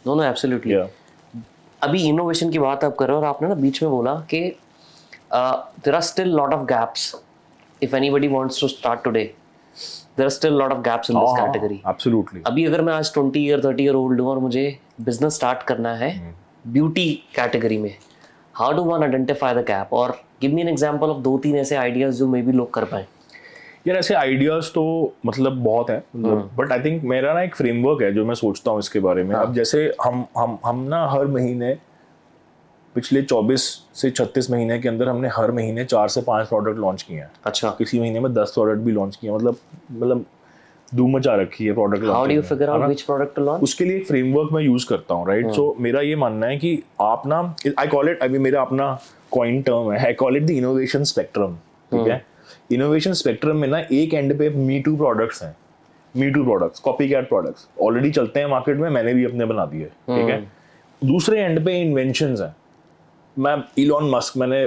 No, absolutely. Yeah. अभी इनोवेशन की बात आप कर रहे हो और आपने ना बीच में बोला कि there are still lot of gaps. If anybody wants to start today, there are still lot of gaps in this category. Absolutely. अभी अगर मैं आज 20 year 30 year old हूँ और मुझे बिजनेस स्टार्ट करना है ब्यूटी कैटेगरी में, how do one identify the gap? और give me an example of 2-3 ऐसे आइडियाज जो मे बी लोग कर पाए। यार ऐसे आइडियाज तो मतलब बहुत है, बट आई थिंक मेरा ना एक फ्रेमवर्क है जो मैं सोचता हूँ इसके बारे में। अब जैसे हम ना हर महीने पिछले 24 से 36 महीने के अंदर हमने हर महीने 4 से 5 प्रोडक्ट लॉन्च किए हैं। अच्छा। किसी महीने में 10 प्रोडक्ट भी लॉन्च किए हैं, मतलब धूम मचा रखी है product launch. How do you figure out which product to launch? उसके लिए एक फ्रेमवर्क मैं यूज करता हूँ, राइट? सो मेरा ये मानना है कि आप ना, आई कॉल इट, अभी मेरा अपना कॉइन टर्म है, I call it the innovation spectrum. ठीक है, इनोवेशन स्पेक्ट्रम में ना एक एंड पे मी टू प्रोडक्ट्स हैं, me too products, copy cat products already चलते हैं मार्केट में, मैंने भी अपने बना दिए। ठीक है, दूसरे एंड पे इन्वेंशंस हैं। मैं इलॉन मस्क, मैंने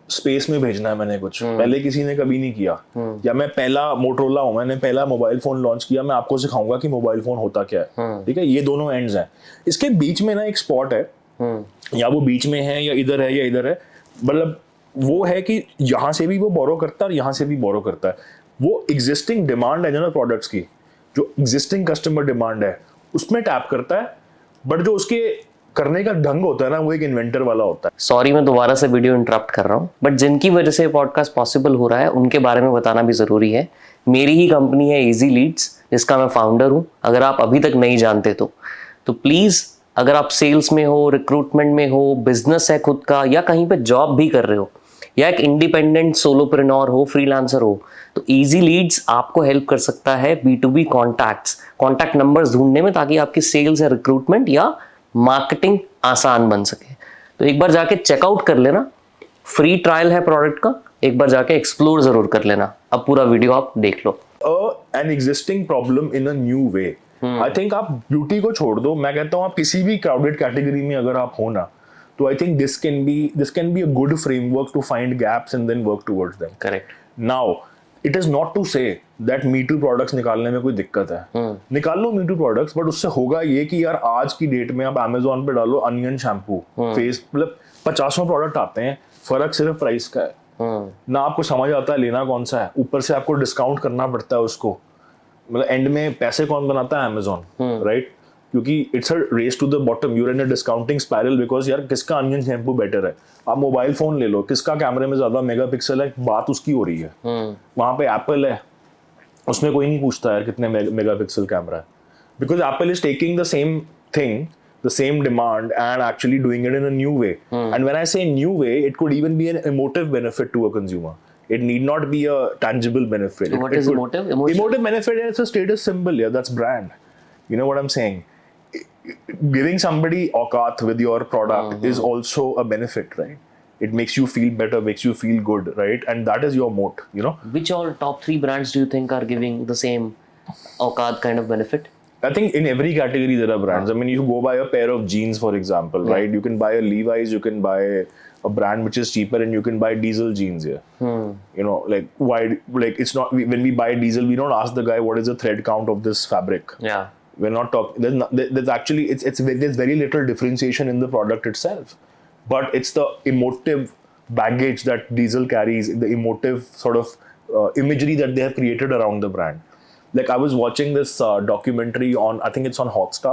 स्पेस में भेजना है, मैंने कुछ पहले किसी ने कभी नहीं किया, या मैं पहला मोटरोला हूँ, मैंने पहला मोबाइल फोन लॉन्च किया, मैं आपको सिखाऊंगा कि मोबाइल फोन होता क्या है। ठीक है, ये दोनों एंड्स हैं। इसके बीच में ना एक स्पॉट है या वो बीच में है या इधर है, मतलब वो है कि यहाँ से भी वो बोरो करता है और यहाँ से भी बोरो करता है। वो एग्जिस्टिंग डिमांड है ना प्रोडक्ट्स की, जो एग्जिस्टिंग कस्टमर डिमांड है उसमें टैप करता है, बट जो उसके करने का ढंग होता है ना वो एक इन्वेंटर वाला होता है। सॉरी मैं दोबारा से वीडियो इंटरप्ट कर रहा हूँ, बट जिनकी वजह से पॉडकास्ट पॉसिबल हो रहा है उनके बारे में बताना भी ज़रूरी है। मेरी ही कंपनी है इजी लीड्स, जिसका मैं फाउंडर हूँ। अगर आप अभी तक नहीं जानते तो प्लीज़, अगर आप सेल्स में हो, रिक्रूटमेंट में हो, बिजनेस है खुद का, या कहीं पे जॉब भी कर रहे हो, या एक इंडिपेंडेंट सोलोप्रेन्योर हो, फ्रीलांसर हो, तो इजी लीड्स आपको हेल्प कर सकता है B2B कॉन्टैक्ट नंबर्स ढूंढने में, ताकि आपकी सेल्स या रिक्रूटमेंट या मार्केटिंग आसान बन सके। तो एक बार जाके चेकआउट कर लेना, फ्री ट्रायल है प्रोडक्ट का, एक बार जाके एक्सप्लोर जरूर कर लेना। अब पूरा वीडियो आप देख लो। An existing problem in a new way. I think आप ब्यूटी को छोड़ दो, मैं कहता हूँ आप किसी भी क्राउडेड कैटेगरी में अगर आप हो ना, तो I think this can be a good framework to find gaps and then work towards them. Correct. Now it is not to say that me too products निकालने में कोई दिक्कत है, निकाल लो मी टू प्रोडक्ट्स, बट उससे होगा ये कि यार आज की डेट में आप Amazon पे डालो अनियन शैम्पू, फेस, मतलब 50 प्रोडक्ट आते हैं, फर्क सिर्फ प्राइस का है। ना आपको समझ आता है लेना कौन सा है, ऊपर से आपको डिस्काउंट करना पड़ता है उसको, मतलब एंड में पैसे कौन बनाता है Amazon, राइट? क्योंकि it's a race to the bottom, you're in a discounting spiral, because यार किसका अनियन शैम्पू बेटर है। आप मोबाइल फोन ले लो, किसका कैमरे में ज्यादा मेगापिक्सल है, बात उसकी हो रही है। वहां पे एप्पल है, उसमें कोई नहीं पूछता यार कितने मेगापिक्सल कैमरा है, because Apple is taking the same thing, the same demand and actually doing it in a new way. And when I say new way, it could even be an emotive benefit to a consumer. It need not be a tangible benefit. What is emotive? Emotive benefit is a status symbol. Yeah, that's brand. You know what I'm saying? Giving somebody auqat with your product is also a benefit, right? It makes you feel better, makes you feel good, right? And that is your moat, you know? Which all top 3 brands do you think are giving the same auqat kind of benefit? I think in every category there are brands. I mean, you go buy a pair of jeans, for example, right? You can buy a Levi's, you can buy a brand which is cheaper, and you can buy diesel jeans here. You know, like why? Like it's not when we buy diesel, we don't ask the guy what is the thread count of this fabric. Yeah, we're not talking. There's actually there's very little differentiation in the product itself, but it's the emotive baggage that diesel carries, the emotive sort of imagery that they have created around the brand. Like I was watching this documentary on, I think it's on Hotstar.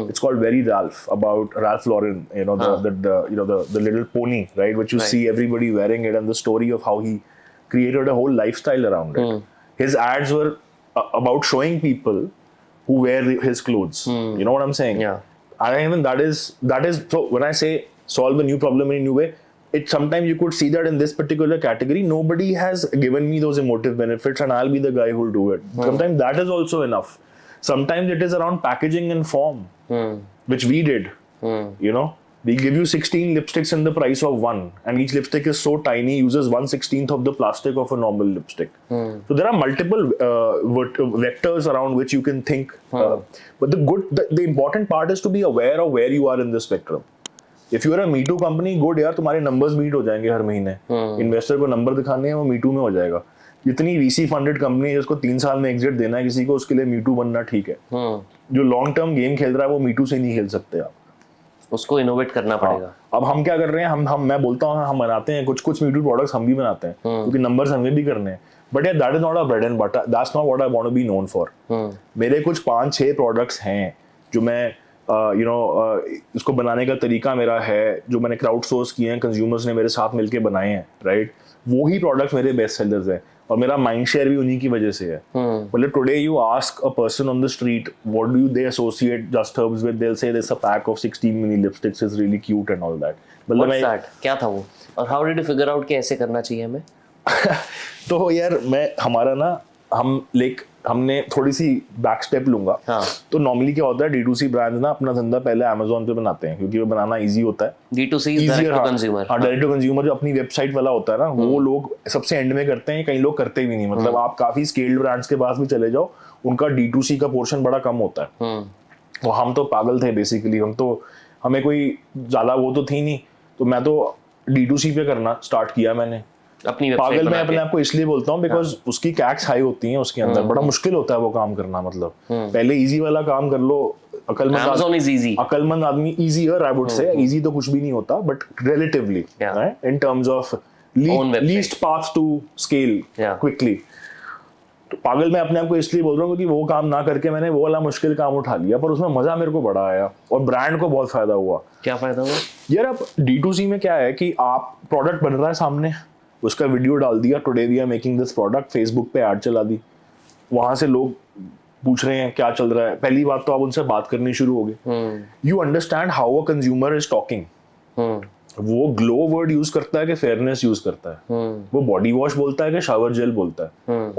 It's called Very Ralph, about Ralph Lauren. You know the little pony, right? Which you see everybody wearing it, and the story of how he created a whole lifestyle around it. His ads were about showing people who wear his clothes. You know what I'm saying? Yeah. I mean that is so. When I say solve a new problem in a new way, it sometimes you could see that in this particular category, nobody has given me those emotive benefits, and I'll be the guy who'll do it. Sometimes that is also enough. Sometimes it is around packaging and form, which we did. You know, we give you 16 lipsticks in the price of one, and each lipstick is so tiny, uses 1/16 of the plastic of a normal lipstick. So there are multiple vectors around which you can think. But the important part is to be aware of where you are in the spectrum. If you are a Me Too company, good यार, तुम्हारे numbers meet हो जाएंगे हर महीने। Investor को number दिखाने हैं, वो Me Too में हो जाएगा। जितनी VC फंडेड कंपनी है जिसको 3 साल में एग्जिट देना है किसी को, उसके लिए Me Too बनना ठीक है। जो लॉन्ग टर्म गेम खेल रहा है वो Me Too से नहीं खेल सकते आप, उसको इनोवेट करना पड़ेगा। अब हम क्या कर रहे हैं, हम मैं बोलता हूँ हम बनाते हैं कुछ Me Too प्रोडक्ट्स, हम भी बनाते हैं क्योंकि नंबर्स हमें भी करने हैं, बट यार that is not a bread and butter, that's not what I want to be known for. मेरे कुछ 5-6 प्रोडक्ट्स हैं जो मैं इसको बनाने का तरीका मेरा है, जो मैंने क्राउड सोर्स किए हैं, कंज्यूमर्स ने मेरे साथ मिलके बनाए हैं, राइट? वो ही प्रोडक्ट्स मेरे बेस्ट सेलर्स हैं, और मेरा माइंड शेयर भी उन्हीं की वजह से है। मतलब today you ask a person on the street what do they associate just herbs with, they will say this a pack of 16 mini lipsticks is really cute and all that. मतलब क्या था वो, और how did you figure out कि ऐसे करना चाहिए हमें? तो यार हमने थोड़ी सी बैक स्टेप लूंगा। तो नॉर्मली क्या होता है, D2C ब्रांड्स ना अपना धंधा पहले Amazon पे बनाते हैं क्योंकि वो बनाना इजी होता है। D2C direct to consumer. हाँ, डायरेक्ट टू कंज्यूमर जो अपनी वेबसाइट वाला होता है ना, वो लोग सबसे एंड में करते हैं, कई लोग करते भी नहीं। मतलब आप काफी स्केल्ड ब्रांड्स के पास भी चले जाओ, उनका D2C का पोर्शन बड़ा कम होता है। तो हम तो पागल थे बेसिकली, हमें कोई ज्यादा वो तो थी नहीं, तो मैं तो D2C पे करना स्टार्ट किया मैंने अपनी पागल। मैं अपने आप को इसलिए बोलता हूँ बिकॉज उसकी कैक्स हाई होती हैं, उसके अंदर बड़ा मुश्किल होता है वो काम करना। मतलब पहले इजी वाला काम कर लो, Amazon is easy. अकलमंद आदमी easier I would say, easy तो कुछ भी नहीं होता, but relatively, Yeah. right? In terms of Own website. least path to scale Yeah. quickly. तो पागल मैं अपने आप को इसलिए बोल रहा हूँ क्योंकि वो काम ना करके मैंने वो वाला मुश्किल काम उठा लिया, पर उसमें मजा मेरे को बड़ा आया और ब्रांड को बहुत फायदा हुआ। क्या फायदा हुआ? यार अब D2C में क्या है कि आप प्रोडक्ट बन रहा है सामने, उसका वीडियो डाल दिया, today we are making this product, Facebook पे ऐड चला दी, वहां से लोग पूछ रहे हैं क्या चल रहा है, पहली बात तो आप उनसे बात करनी शुरू हो गए। You understand how a consumer is talking. वो ग्लो वर्ड यूज करता है कि फेयरनेस यूज करता है, वो बॉडी वॉश बोलता है कि शावर जेल बोलता है,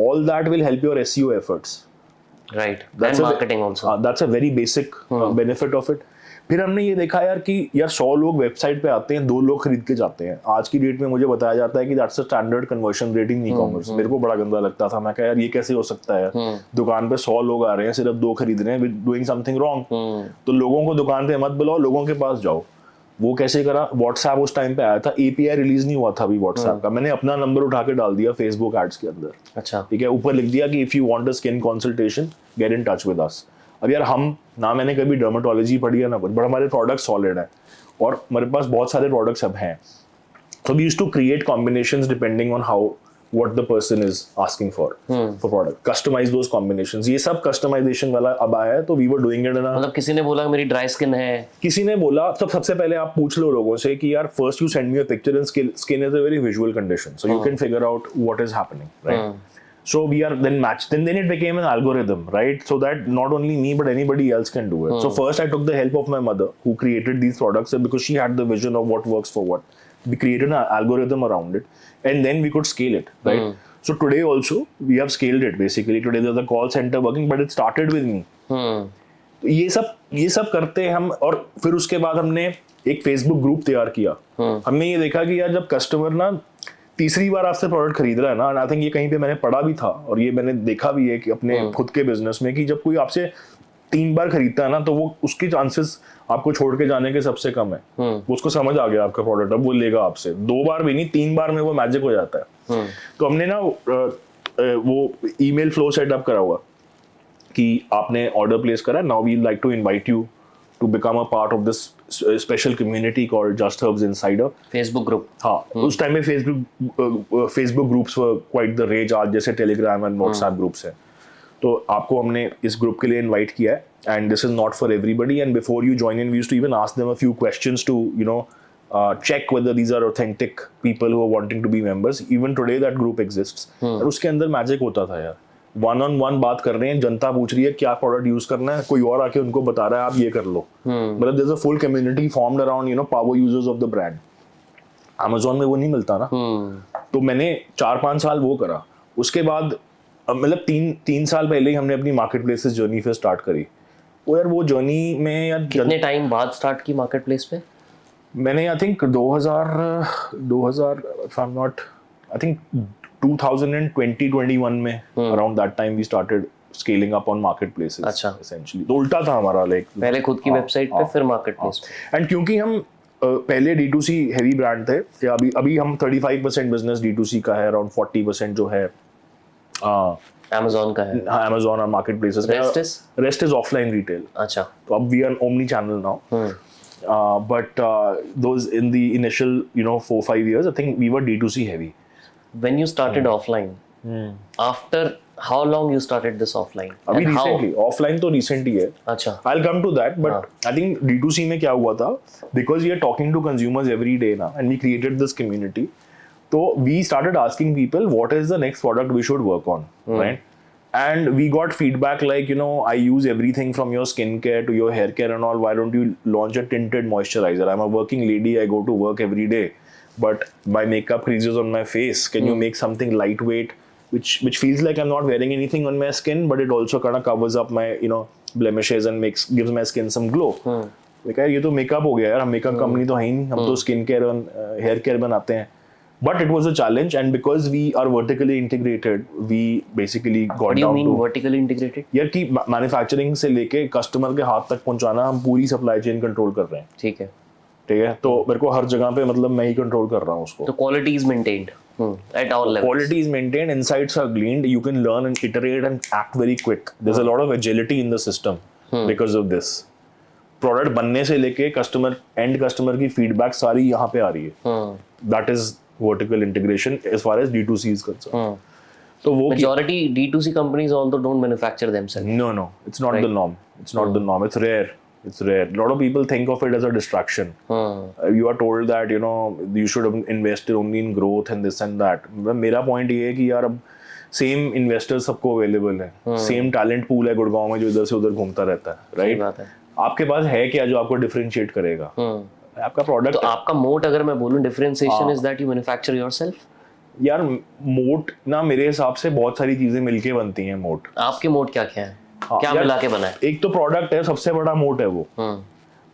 all that will help your SEO efforts, right, and marketing also, that's a very basic benefit of it. फिर हमने ये देखा यार कि यार 100 लोग वेबसाइट पे आते हैं, 2 लोग खरीद के जाते हैं। आज की डेट में मुझे बताया जाता है कि that's a standard conversion rate in e-commerce. मेरे को बड़ा गंदा लगता था, मैं कहा यार ये कैसे हो सकता है, दुकान पे 100 लोग आ रहे हैं, सिर्फ 2 खरीद रहे हैं, डूइंग समथिंग रॉन्ग। तो लोगों को दुकान पे मत बुलाओ, लोगों के पास जाओ। वो कैसे करा? व्हाट्सएप उस टाइम पे आया था, API रिलीज नहीं हुआ था अभी व्हाट्सएप का, मैंने अपना नंबर उठा के डाल दिया फेसबुक एड्स के अंदर। अच्छा, ठीक है, ऊपर लिख दिया कि if you want a skin consultation get in touch with us. अब यार हम ना, मैंने कभी डर्मेटोलॉजी पढ़ी है ना कुछ, बट हमारे प्रोडक्ट सॉलिड है और हमारे पास बहुत सारे प्रोडक्ट्स अब हैं। So we used to create combinations depending on how what the person is asking for product, customize those combinations। ये सब customization वाला अब आया है, तो we were doing it in a, मतलब किसी ने बोला मेरी ड्राई स्किन है, किसी ने बोला, सबसे पहले आप पूछ लो लोगों से कि यार first you send me a picture, and skin is a very visual condition, so you can figure out what is happening, right? So we are then matched, then it became an algorithm, right? So that not only me but anybody else can do it. So first I took the help of my mother who created these products, and because she had the vision of what works for what, we created an algorithm around it, and then we could scale it, right? So today also we have scaled it. Basically today there's a call center working, but it started with me. तो ये सब करते हैं हम, और फिर उसके बाद हमने एक फेसबुक ग्रुप तैयार किया। हमने ये देखा कि यार जब कस्टमर ना तीसरी बार आपसे प्रोडक्ट खरीद रहा है ना, आई थिंक ये कहीं पे मैंने पढ़ा भी था और ये मैंने देखा भी है कि अपने खुद के बिजनेस में, कि जब कोई आपसे 3 बार खरीदता है ना, तो वो उसके चांसेस आपको छोड़ के जाने के सबसे कम है। वो उसको समझ आ गया आपका प्रोडक्ट, अब वो लेगा आपसे। 2 बार भी नहीं, 3 बार में वो मैजिक हो जाता है। तो हमने ना वो ईमेल फ्लो सेटअप करा हुआ कि आपने ऑर्डर प्लेस करा, now we like to invite you to become a part of this special community called Just Herbs Insider Facebook group. हाँ, उस टाइम में Facebook groups were quite the rage, आज जैसे टेलीग्राम एंड व्हाट्सएप ग्रुप्स हैं। तो आपको हमने इस ग्रुप के लिए इनवाइट किया है, and this is not for everybody, and before you join in we used to even ask them a few questions to check whether these are authentic people who are wanting to be members. Even today that group exists. और उसके अंदर magic होता था यार, 1-on-1 बात कर रहे हैं, जनता पूछ रही है क्या प्रोडक्ट यूज करना है, कोई और आके उनको बता रहा है आप ये कर लो। मतलब there's a full community formed around power users of the brand. Amazon में वो नहीं मिलता ना। तो मैंने 4-5 साल वो करा। उसके बाद मतलब 3 साल पहले ही हमने अपनी मार्केट प्लेसेस जर्नी फिर स्टार्ट करी। वो जर्नी में यार कितने टाइम बाद स्टार्ट की मार्केट प्लेस पे? मैंने I think 2000 if I'm not, I think 2020-21 में around that time we started scaling up on marketplaces. अच्छा, essentially तो उल्टा था हमारा, लाइक पहले खुद की वेबसाइट पे फिर मार्केट प्लेस पे। एंड क्योंकि हम पहले D2C हेवी ब्रांड थे, या अभी हम 35% बिजनेस D2C का है, अराउंड 40% जो है Amazon का है। Amazon और market places, rest is offline retail. अच्छा, तो अब we are omni channel now. But those in the initial 4-5 years I think we were D2C heavy. When you started offline, after how long you started this offline? अभी And how? recently offline तो recent ही है। अच्छा, I'll come to that, but I think D2C में क्या हुआ था, because we are talking to consumers every day now and we created this community, so we started asking people what is the next product we should work on, right? And we got feedback like, I use everything from your skincare to your hair care and all. Why don't you launch a tinted moisturizer? I'm a working lady. I go to work every day, but my makeup creases on my face. Can you make something lightweight, which feels like I'm not wearing anything on my skin, but it also kind of covers up my, blemishes and gives my skin some glow. Like ये तो makeup हो गया यार, हम makeup company तो है ही नहीं, हम तो skincare और hair care बनाते हैं. But it was a challenge, and because we are vertically integrated, we basically got what do you down mean to vertically integrated? यार कि मैन्युफैक्चरिंग से लेके कस्टमर के हाथ तक पहुंचाना हम पूरी सप्लाई चेन कंट्रोल कर रहे हैं। ठीक है, तो मेरे को हर जगह पे मतलब मैं ही कंट्रोल कर रहा हूँ उसको। तो quality is maintained at all levels. Quality is maintained, insights are gleaned, you can learn and iterate and act very quick. There's a lot of agility in the system because of this. Product बनने से लेके customer and customer की feedback सारी यहाँ पे आ रही है. That is vertical integration as far as D2C is concern. तो वो majority D2C companies also don't manufacture themselves. no, it's not the norm. It's not the norm. It's rare. A lot of people think of it as a distraction. You are told that you should have invested only in growth and this and that. मेरा point ये है कि यार अब same investor सबको available है, same talent pool है गुड़गांव में जो इधर से उधर घूमता रहता है, राइट? आपके पास है क्या जो आपको डिफरेंशिएट करेगा? आपका प्रोडक्ट. तो आपका मोट अगर मैं बोलूं differentiation is that you manufacture yourself. यार मोट ना मेरे हिसाब से बहुत सारी चीजें मिलके बनती हैं मोट. आपके मोट क्या क्या है? क्या मिला के बना है? एक तो प्रोडक्ट है, सबसे बड़ा मोट है वो.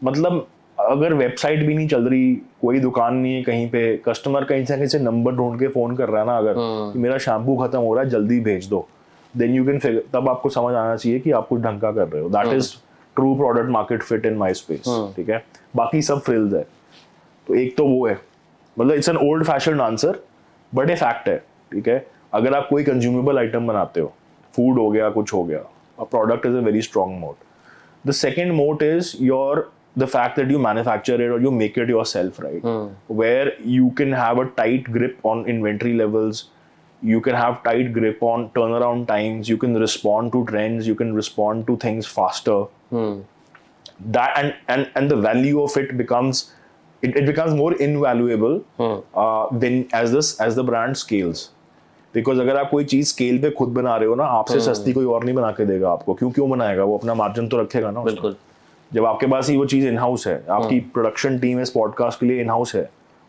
मतलब अगर वेबसाइट भी नहीं चल रही, कोई दुकान नहीं है कहीं पे, कस्टमर कहीं से नंबर ढूंढ के फोन कर रहा है ना, अगर कि मेरा शैम्पू खत्म हो रहा है जल्दी भेज दो, देन यू कैन फिगर, तब आपको समझ आना चाहिए कि आप कुछ ढंग का कर रहे हो. That is true product market fit in my space. ठीक है, बाकी सब फ्रिल्स है. तो एक तो वो है, मतलब it's an old fashion answer but a fact है. ठीक है, अगर आप कोई कंज्यूमेबल आइटम बनाते हो, फूड हो गया, कुछ हो गया, a product is a very strong moat. The second moat is the fact that you manufacture it or you make it yourself, right? Where you can have a tight grip on inventory levels, you can have tight grip on turnaround times, you can respond to trends, you can respond to things faster. That and the value of it becomes it becomes more invaluable when as the brand scales. Because अगर आप कोई चीज scale पे खुद बना रहे हो ना, आपसे सस्ती कोई और नहीं बना के देगा आपको. क्यों बनाएगा? वो अपना मार्जिन तो रखेगा ना. बिल्कुल. जब आपके पास ही वो चीज इन हाउस है, आपकी प्रोडक्शन टीम इस पॉडकास्ट के लिए इन हाउस है,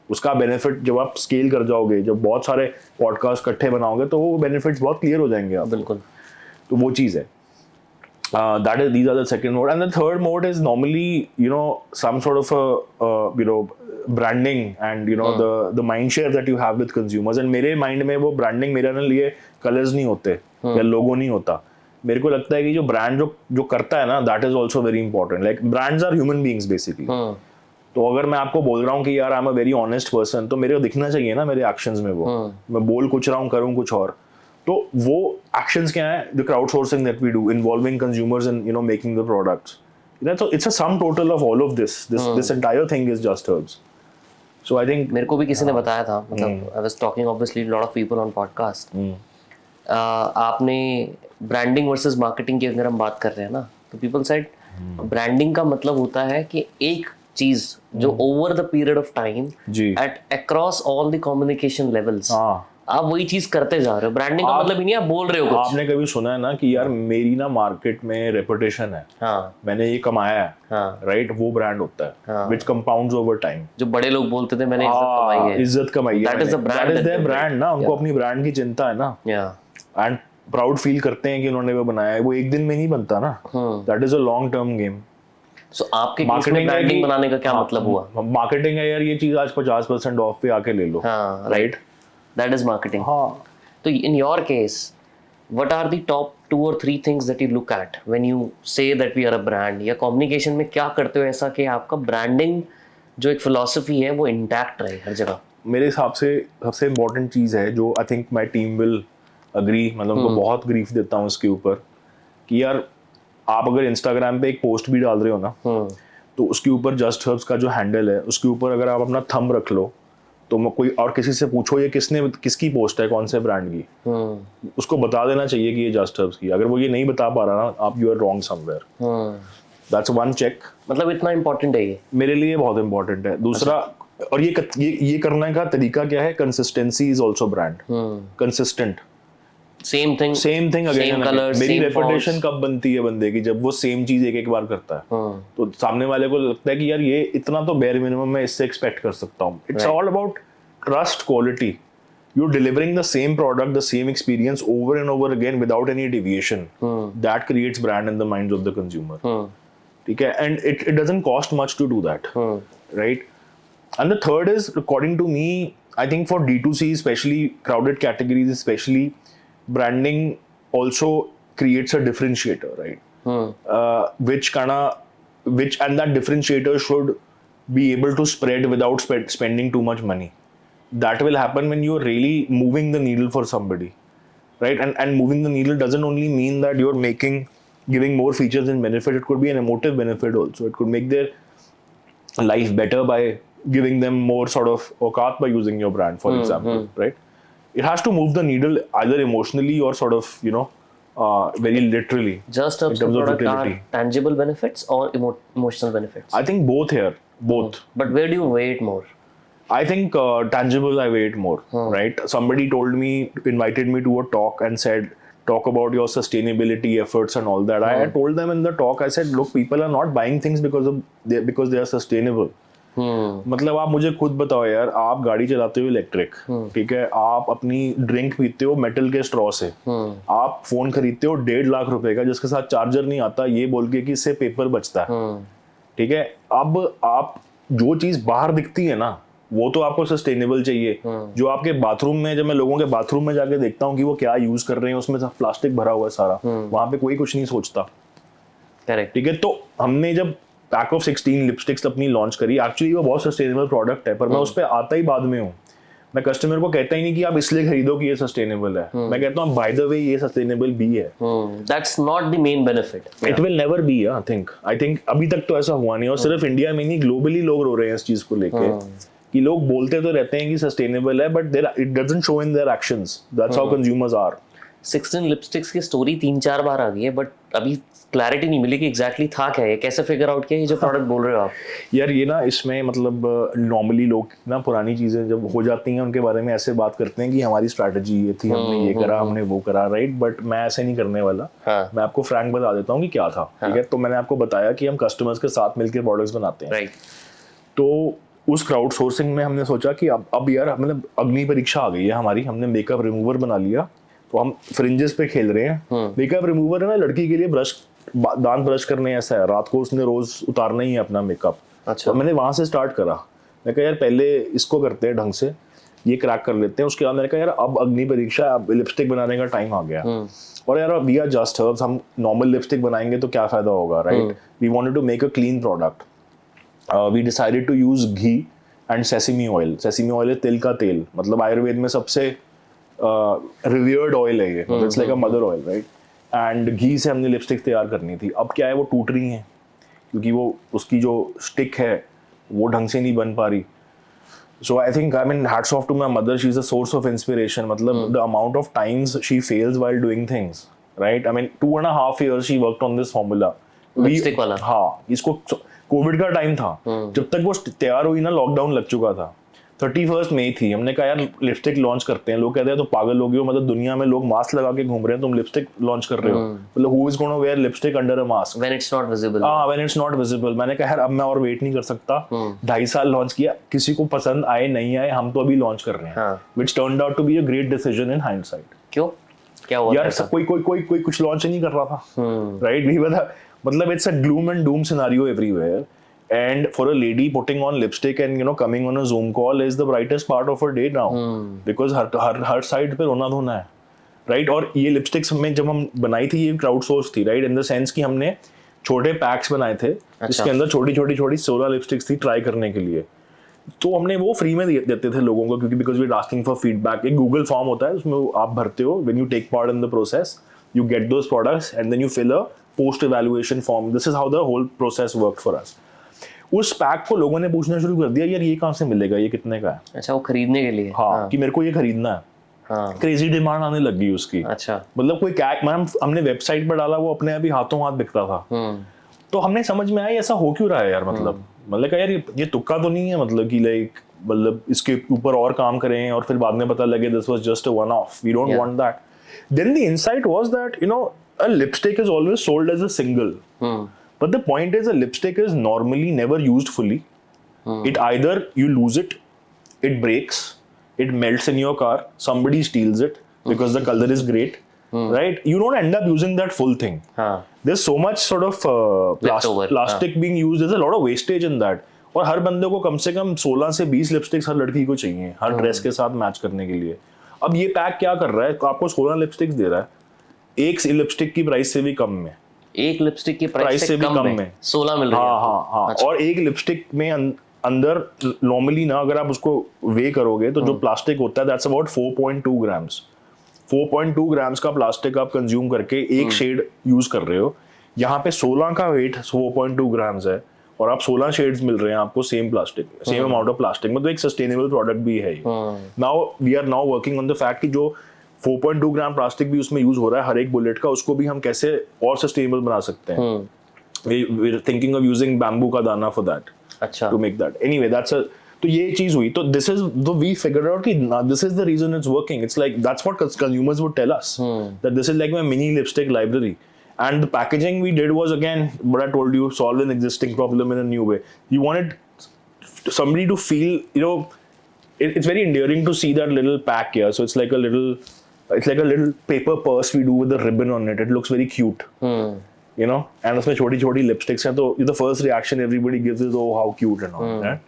उसका बेनिफिट जब आप स्केल कर जाओगे, जब बहुत सारे पॉडकास्ट इकट्ठे बनाओगे, तो वो बेनिफिट्स बहुत क्लियर हो जाएंगे आप. बिल्कुल. तो वो चीज है. These are the second mode, and the third mode is normally some sort of a branding and the mind share that you have with consumers. And मेरे mind में वो branding मेरे लिए colors नहीं होते या logo नहीं होता. मेरे को लगता है कि जो brand जो करता है ना, that is also very important. Like brands are human beings basically. तो अगर मैं आपको बोल रहा हूँ कि यार I'm a very honest person, तो मेरे को दिखना चाहिए ना मेरे actions में वो. मैं बोल कुछ रहा हूँ, करूँ कुछ और. तो वो actions क्या है? The crowdsourcing that we do, involving consumers in making the products. So it's a sum total of all of this. This entire thing is Just Herbs. So I think मेरे को भी किसी ने बताया था, मतलब I was talking obviously a lot of people on podcast. आपने branding versus marketing की अगर हम बात कर रहे हैं ना, तो people said ब्रांडिंग का मतलब होता है कि एक चीज जो over the period of time at across all the communication levels आप वही चीज करते जा रहे हो. ब्रांडिंग का मतलब ही नहीं आप बोल रहे हो कुछ. आपने कभी सुना है ना कि यार मेरी ना मार्केट में रेपुटेशन है, मैंने ये कमाया है, राइट? वो ब्रांड होता है व्हिच कंपाउंड्स ओवर टाइम. जो बड़े लोग बोलते थे मैंने इज्जत कमाई है, दैट इज देयर ब्रांड ना. उनको अपनी ब्रांड की चिंता है ना, एंड प्राउड फील करते हैं कि उन्होंने वो बनाया है. वो एक दिन में नहीं बनता ना, that is a long term game. So आपके मार्केटिंग ब्रांडिंग बनाने का क्या मतलब हुआ? मार्केटिंग है यार, ये चीज आज 50% ऑफ पे आके ले लो, right? That is marketing. So in your case, what are the top 2 or 3 things that you look at when you say that we are a brand? या communication में क्या करते हो ऐसा कि आपका branding जो एक philosophy है वो intact रहे हर जगह? मेरे हिसाब से सबसे important चीज़ है जो I think my team will agree, मतलब उनको बहुत grief देता हूँ इसके ऊपर, कि यार आप अगर Instagram पे एक post भी डाल रहे हो ना, तो उसके ऊपर Just Herbs का जो handle है, उसके ऊपर अगर आप अपना thumb रख लो, तो कोई और किसी से पूछो ये किसकी पोस्ट है, कौन से ब्रांड की, उसको बता देना चाहिए कि ये जस्ट हर्ब्स की. अगर वो ये नहीं बता पा रहा ना, आप you are wrong somewhere. That's one check. मतलब इतना इंपॉर्टेंट है ये मेरे लिए, बहुत इंपॉर्टेंट है. दूसरा, और ये करने का तरीका क्या है? Consistency is also brand. Consistent, same thing again. मेरी रेपुटेशन कब बनती है बंदे की? जब वो सेम चीज एक बार करता है, तो सामने वाले को लगता है कि यार ये इतना तो बेयर मिनिमम मैं इससे एक्सपेक्ट कर सकता हूँ. It's all about trust, quality. You delivering the same product, the same experience over and over again without any deviation. That creates brand in the minds of the consumer. ठीक है, and it doesn't cost much to do that, right? And the third is, according to me, I think for D2C especially, crowded categories especially, branding also creates a differentiator, right? Which and that differentiator should be able to spread without spending too much money. That will happen when you're really moving the needle for somebody, right? And moving the needle doesn't only mean that you're making giving more features and benefit. It could be an emotive benefit also. It could make their life better by giving them more sort of auqat by using your brand, for example, right? It has to move the needle either emotionally or sort of, very literally. Just in Herbs terms of product utility. are tangible benefits or emotional benefits? I think both here, both. But where do you weigh it more? I think tangible, I weigh it more, right? Somebody invited me to a talk and said, talk about your sustainability efforts and all that. I told them in the talk, I said, look, people are not buying things because they are sustainable. मतलब आप मुझे खुद बताओ यार, आप गाड़ी चलाते हो इलेक्ट्रिक, ठीक है, आप अपनी ड्रिंक पीते हो मेटल के स्ट्रॉ से, आप फोन खरीदते हो 1.5 लाख रुपए का जिसके साथ चार्जर नहीं आता, ये बोल के कि इससे पेपर बचता है, ठीक है। अब आप जो चीज बाहर दिखती है ना, वो तो आपको सस्टेनेबल चाहिए। जो आपके बाथरूम में, जब मैं लोगों के बाथरूम में जाके देखता हूँ कि वो क्या यूज कर रहे हैं, उसमें सब प्लास्टिक भरा हुआ है सारा, वहां पे कोई कुछ नहीं सोचता, करेक्ट, ठीक है। तो हमने जब पैक ऑफ 16 लिपस्टिक्स अपनी लॉन्च करी, एक्चुअली वो बहुत सस्टेनेबल प्रोडक्ट है, पर मैं उस पर आता ही बाद में हूँ। मैं कस्टमर को कहता ही नहीं कि आप इसलिए खरीदो कि ये सस्टेनेबल है, मैं कहता हूँ बाय द वे ये सस्टेनेबल भी है। That's not the main benefit, it will never be, I think अभी तक तो ऐसा हुआ नहीं, और सिर्फ इंडिया में नहीं, ग्लोबली लोग रो रहे हैं इस चीज को लेके कि लोग बोलते तो रहते हैं कि सस्टेनेबल है, but it doesn't show in their actions. That's how consumers are. 16 lipsticks की स्टोरी 3-4 बार आ गई है, बट अभी क्लैरिटी नहीं मिली कि एग्जैक्टली था क्या है, कैसे फिगर आउट किया ये जो प्रोडक्ट बोल रहे हो आप? यार ये ना, इसमें मतलब नॉर्मली लोग ना पुरानी चीजें जब हो जाती हैं उनके बारे में ऐसे बात करते हैं कि हमारी स्ट्रैटेजी ये थी, हमने ये करा, हमने वो करा, राइट। बट मैं ऐसे नहीं करने वाला। मैं आपको फ्रैंक बता देता हूँ कि क्या था, ठीक है। तो मैंने आपको बताया कि हम कस्टमर्स के साथ मिलकर प्रोडक्ट्स बनाते हैं, राइट। तो उस क्राउड सोर्सिंग में हमने सोचा कि अब यार मतलब अग्नि परीक्षा आ गई है हमारी, हमने मेकअप रिमूवर बना लिया, तो हम फ्रिंजेस पे खेल रहे हैं। मेकअप रिमूवर है ना, लड़की के लिए ब्रश, दांत ब्रश करने ऐसा है, रात को उसने रोज उतारना ही है अपना मेकअप। अच्छा। तो मैंने वहां से स्टार्ट करा, मैं कहा यार पहले इसको करते हैं ढंग से, ये क्रैक कर लेते हैं, उसके बाद मैंने कहा यार अब अग्नि परीक्षा, अब लिपस्टिक बनाने का टाइम आ गया। और यार वी आर जस्ट हर्ब्स, हम नॉर्मल लिपस्टिक बनाएंगे तो क्या फायदा होगा, right. We wanted to make a clean product. We decided to use ghee and sesame oil. Sesame oil है तिल का तेल, मतलब आयुर्वेद में सबसे रिवियर्ड ऑयल है ये, it's like a mother oil, right. And घी से हमने लिपस्टिक तैयार करनी थी। अब क्या है, वो टूट रही हैं क्योंकि वो उसकी जो स्टिक है वो ढंग से नहीं बन पा रही। So I think, I mean, hats off to my mother. She's a source of inspiration. मतलब the amount of times she fails while doing things, right? I mean, 2.5 years she worked on this formula. Lipstick वाला? हाँ, इसको Covid का time था, जब तक वो तैयार हुई ना लॉकडाउन लग चुका था। 31 मई थी, हमने कहा यार लिपस्टिक लॉन्च करते हैं। लोग कहते हैं तो पागल हो गए हो, मतलब दुनिया में लोग मास्क लगा के घूम रहे हैं, तुम लिपस्टिक लॉन्च कर रहे हो, मतलब who is going to wear lipstick under a mask when it's not visible? when it's not visible। मैंने कहा यार अब मैं और वेट नहीं कर सकता। 2.5 साल लॉन्च किया, किसी को पसंद आए नहीं आए, हम तो अभी लॉन्च कर रहे हैं, which turned out to be a great decision in hindsight। क्यों, क्या हुआ यार सब कोई कुछ लॉन्च नहीं कर रहा था, राइट। भी मतलब it's a gloom and doom scenario everywhere, and for a lady putting on lipstick and coming on a Zoom call is the brightest part of her day now, because her side पे रोना धोना है, right. और ये lipsticks में जब हम बनाई थी, ये क्राउड सोर्स थी, राइट, इन द सेंस कि हमने छोटे पैक्स बनाए थे, जिसके अंदर छोटी 16 लिपस्टिक्स थी ट्राई करने के लिए। तो हमने वो फ्री में देते थे लोगों को, क्योंकि because we are asking for feedback. एक गूगल फॉर्म होता है, उसमें आप भरते हो, when you take part in the process you get those products and then you fill a post evaluation form. This is how the whole process worked for us. उस pack को लोगों ने पूछना शुरू कर दिया, यार ये कहाँ से मिलेगा, ये कितने का है। अच्छा, वो खरीदने के लिए? हाँ, कि मेरे को ये खरीदना है। क्रेजी डिमांड आने लग गई उसकी। अच्छा, मतलब कोई कैक मैम हमने वेबसाइट पर डाला, वो अपने अभी हाथों हाथ बिकता था। तो हमने समझ में आया ऐसा हो क्यों रहा है यार, मतलब कहा यार ये तुक्का तो नहीं है, मतलब कि लाइक मतलब इसके ऊपर और काम करें और फिर बाद में पता लगे this was just a one off, we don't want that. Then the insight was that a lipstick is always sold as a single, but the point is a lipstick is normally never used fully. It either you lose it, it breaks, it melts in your car, somebody steals it because the color is great, right? You don't end up using that full thing. There's so much sort of plastic being used. There's a lot of wastage in that. और हर बंदे को कम से कम 16 से 20 lipsticks हर लड़की को चाहिए हर dress के साथ मैच करने के लिए। अब ये पैक क्या कर रहा है, आपको 16 लिपस्टिक्स दे रहा है, एक लिपस्टिक की प्राइस से भी कम में, एक लिपस्टिक की प्राइस से भी कम में 16 मिल रही है। हाँ। अच्छा। और एक लिपस्टिक में अंदर नॉर्मली ना अगर आप उसको वे करोगे तो जो प्लास्टिक होता है दैट्स अबाउट 4.2 ग्राम्स। 4.2 ग्राम्स का प्लास्टिक आप कंज्यूम करके एक शेड यूज कर रहे हो। यहाँ पे 16 का वेट 4.2 ग्राम्स है और आप 16 शेड्स मिल रहे हैं आपको same plastic same amount of plastic में, तो एक सस्टेनेबल प्रोडक्ट भी है ये। Now we are now working on the fact कि जो 4.2 ग्राम प्लास्टिक भी उसमें यूज हो रहा है हर एक बुलेट का, उसको भी हम कैसे और सस्टेनेबल बना सकते हैं। We are thinking of using bamboo का दाना फॉर दैट, अच्छा, to make that. Anyway that's a, तो ये चीज हुई, तो this is the we figured out कि this is the reason it's working. It's like that's what consumers would tell us, that this is like my mini lipstick library. And the packaging we did was, again, what I told you, solve an existing problem in a new way. You wanted somebody to feel, you know, it's very endearing to see that little pack here. So it's like a little paper purse we do with a ribbon on it. It looks very cute. You know, and उसमें छोटी-छोटी lipsticks हैं, तो the first reaction everybody gives is, oh, how cute and all that.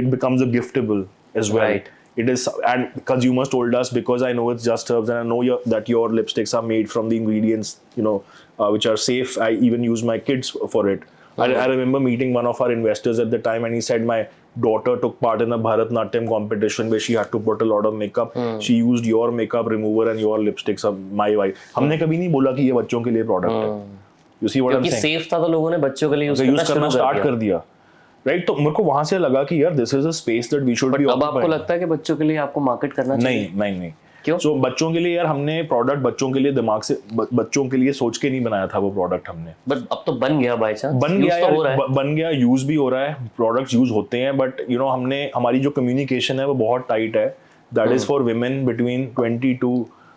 It becomes a giftable as well. Right. It is, and consumers told us, because I know it's Just Herbs and I know that your lipsticks are made from the ingredients, you know, which are safe. I even use my kids for it. I remember meeting one of our investors at the time, and he said my daughter took part in a Bharatnatyam competition where she had to put a lot of makeup. She used your makeup remover and your lipsticks. My wife. हमने कभी नहीं बोला कि ये बच्चों के लिए product है. You see what I'm saying? Safe था तो लोगों ने बच्चों के लिए यूज करना स्टार्ट कर दिया. राइट, तो मेरे को वहां से लगा कि यार this is a space that we should be. अब आपको लगता है कि बच्चों के लिए आपको मार्केट करना चाहिए? नहीं। क्यों? सो बच्चों के लिए यार हमने प्रोडक्ट बच्चों के लिए दिमाग से बच्चों के लिए सोच के नहीं बनाया था वो प्रोडक्ट हमने, बट अब तो बन गया, बाय चांस बन गया यार, बन गया, यूज भी हो रहा है, प्रोडक्ट्स यूज होते हैं, बट यू नो हमने हमारी जो कम्युनिकेशन है वो बहुत टाइट है। That is for women between 22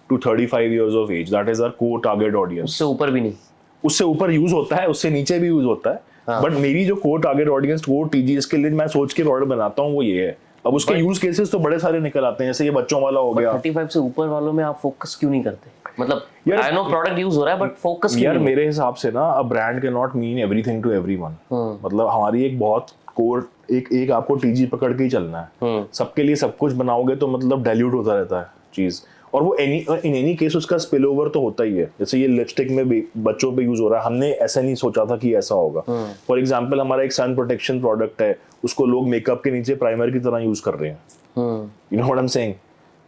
to 35 years of age. That is our core target audience. उससे ऊपर भी नहीं, उससे ऊपर यूज होता है, उससे नीचे भी यूज होता है, बट मेरी जो core target audience, core TGS के लिए मैं सोच के प्रोडक्ट बनाता हूँ वो ये है। अब उसके यूज केसेस तो बड़े सारे निकल आते हैं, जैसे ये बच्चों वाला हो गया। 35 से ऊपर वालों में आप फोकस क्यों नहीं करते? मतलब आई नो प्रोडक्ट यूज हो रहा है, बट फोकस यार मेरे हिसाब से ना, a brand can not mean everything to everyone. मतलब हमारी एक बहुत कोर एक आपको टीजी पकड़ के ही चलना है। सबके लिए सब कुछ बनाओगे तो मतलब डाइल्यूट होता रहता है चीज, और वो इन एनी केस उसका स्पिल ओवर तो होता ही है। जैसे ये लिपस्टिक में भी बच्चों पे यूज हो रहा है, हमने ऐसा नहीं सोचा था कि ऐसा होगा। फॉर एग्जांपल हमारा एक सन प्रोटेक्शन प्रोडक्ट है, उसको लोग मेकअप के नीचे प्राइमर की तरह यूज कर रहे हैं। You know what I am saying.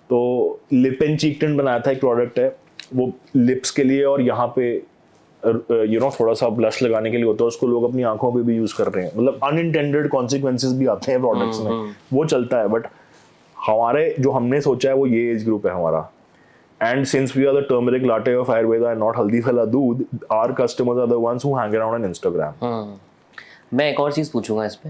तो लिप एंड चीक टिंट बनाया था, एक प्रोडक्ट है वो लिप्स के लिए, और यहाँ पे यू नो थोड़ा सा ब्लश लगाने के लिए होता है, उसको लोग अपनी आंखों पे भी यूज कर रहे हैं। मतलब अनइंटेंडेड कॉन्सिक्वेंसेस भी आते हैं प्रोडक्ट्स में, वो चलता है। बट हमारे जो हमने सोचा है वो ये एज ग्रुप है हमारा। And since we are the turmeric latte of Ayurveda and not haldi wala doodh, our customers are the ones who hang around on Instagram. मैं एक और चीज पूछूंगा इस पे।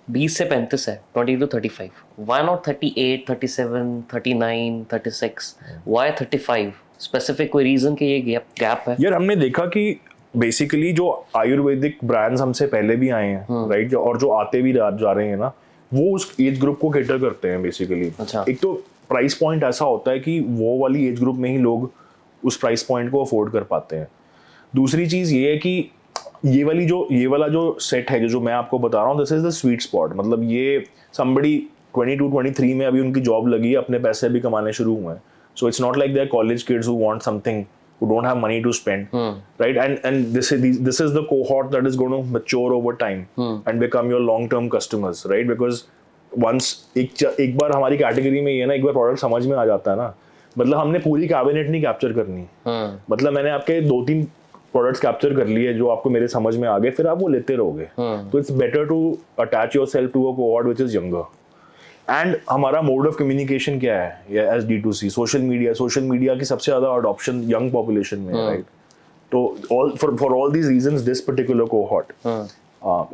20 से 35 है, 20 to 35. Why not 38, 37, 39, 36? Why 35? Specific कोई रीजन कि ये गैप है? यार हमने देखा कि बेसिकली जो आयुर्वेदिक ब्रांड्स हमसे पहले भी आए हैं, राइट, और जो आते भी जा रहे हैं ना, वो उस एज ग्रुप को कैटर करते हैं बेसिकली। अच्छा। एक तो प्राइस पॉइंट ऐसा होता है कि वो वाली एज ग्रुप में ही लोग उस प्राइस पॉइंट को अफोर्ड कर पाते हैं। दूसरी चीज़ ये है कि ये वाला जो सेट है जो मैं आपको बता रहा हूँ, this is the sweet spot. मतलब ये somebody 22, 23 में अभी उनकी जॉब लगी है, अपने पैसे भी कमाने शुरू हुए हैं। So it's not like they are college kids who want something, who don't have money to spend, right? And this is the cohort that is going to mature over time and become your long-term customers, right? Because once एक बार हमारी category में ये ना, एक बार product समझ में आ जाता है ना, मतलब हमने पूरी कैबिनेट नहीं कैप्चर करनी। मतलब मैंने आपके 2-3 प्रोडक्ट्स कैप्चर कर लिए जो आपको मेरे समझ में आ गए, फिर आप वो लेते रहोगे। तो it's better to attach yourself to a cohort which is younger. And हमारा मोड ऑफ कम्युनिकेशन क्या है एज D2C? सोशल मीडिया की सबसे ज्यादा अडॉप्शन यंग पॉपुलेशन में है, राइट? तो for all these reasons this particular cohort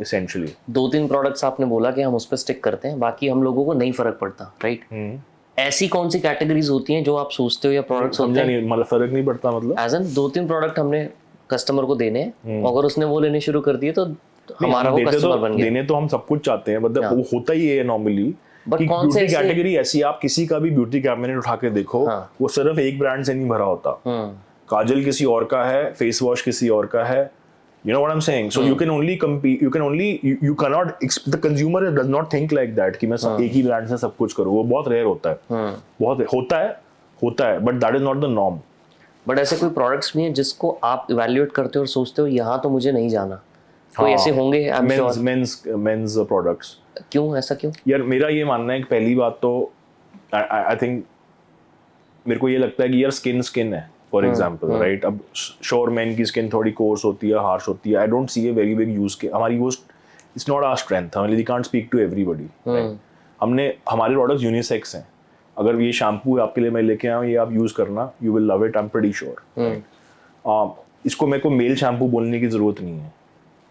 essentially. 2-3 products आपने बोला कि हम उस पर स्टिक करते हैं, बाकी हम लोगों को नहीं फर्क पड़ता, राइट? ऐसी कौन सी कैटेगरीज होती हैं जो आप सोचते हो या प्रोडक्ट्स होते हैं मतलब फर्क नहीं पड़ता? मतलब एज एन 2-3 प्रोडक्ट हमने कस्टमर को देने हैं, अगर उसने वो लेने शुरू कर दिए तो हमारा वो कस्टमर बन गया। देने तो हम सब कुछ चाहते हैं, मतलब वो होता ही है नॉर्मली। बट कौन से कैटेगरी ऐसी, आप किसी का भी ब्यूटी कैबिनेट उठा के देखो, वो सिर्फ एक ब्रांड से नहीं भरा होता। काजल किसी और का है, फेस वॉश किसी और का है। You know what I'm saying? So you can only compete. You cannot. The consumer does not think like that कि मैं एक ही ब्रांड से सब कुछ करूँ। वो बहुत रेयर होता है। बहुत होता है, but that is not the norm. But ऐसे कोई प्रोडक्ट्स भी हैं जिसको आप इवैल्यूएट करते हो और सोचते हो यहाँ तो मुझे नहीं जाना? कोई ऐसे होंगे? Men's products. क्यों ऐसा क्यों? यार मेरा ये मानना है कि पहली बात तो आई थिंक मेरे को ये लगता है कि यार स्किन है, फॉर एग्जाम्पल, राइट? अब श्योर मैन की स्किन थोड़ी कोर्स होती है, हार्श होती है, I don't see a very big use के हमारी वो it's not our strength, we can't speak to everybody. हमने हमारे प्रोडक्ट्स यूनिसेक्स हैं, अगर ये शैम्पू आपके लिए मैं लेके आया हूँ, ये आप यूज करना, you will love it, I am pretty sure. इसको मेरे को मेल शैम्पू बोलने की जरूरत नहीं है,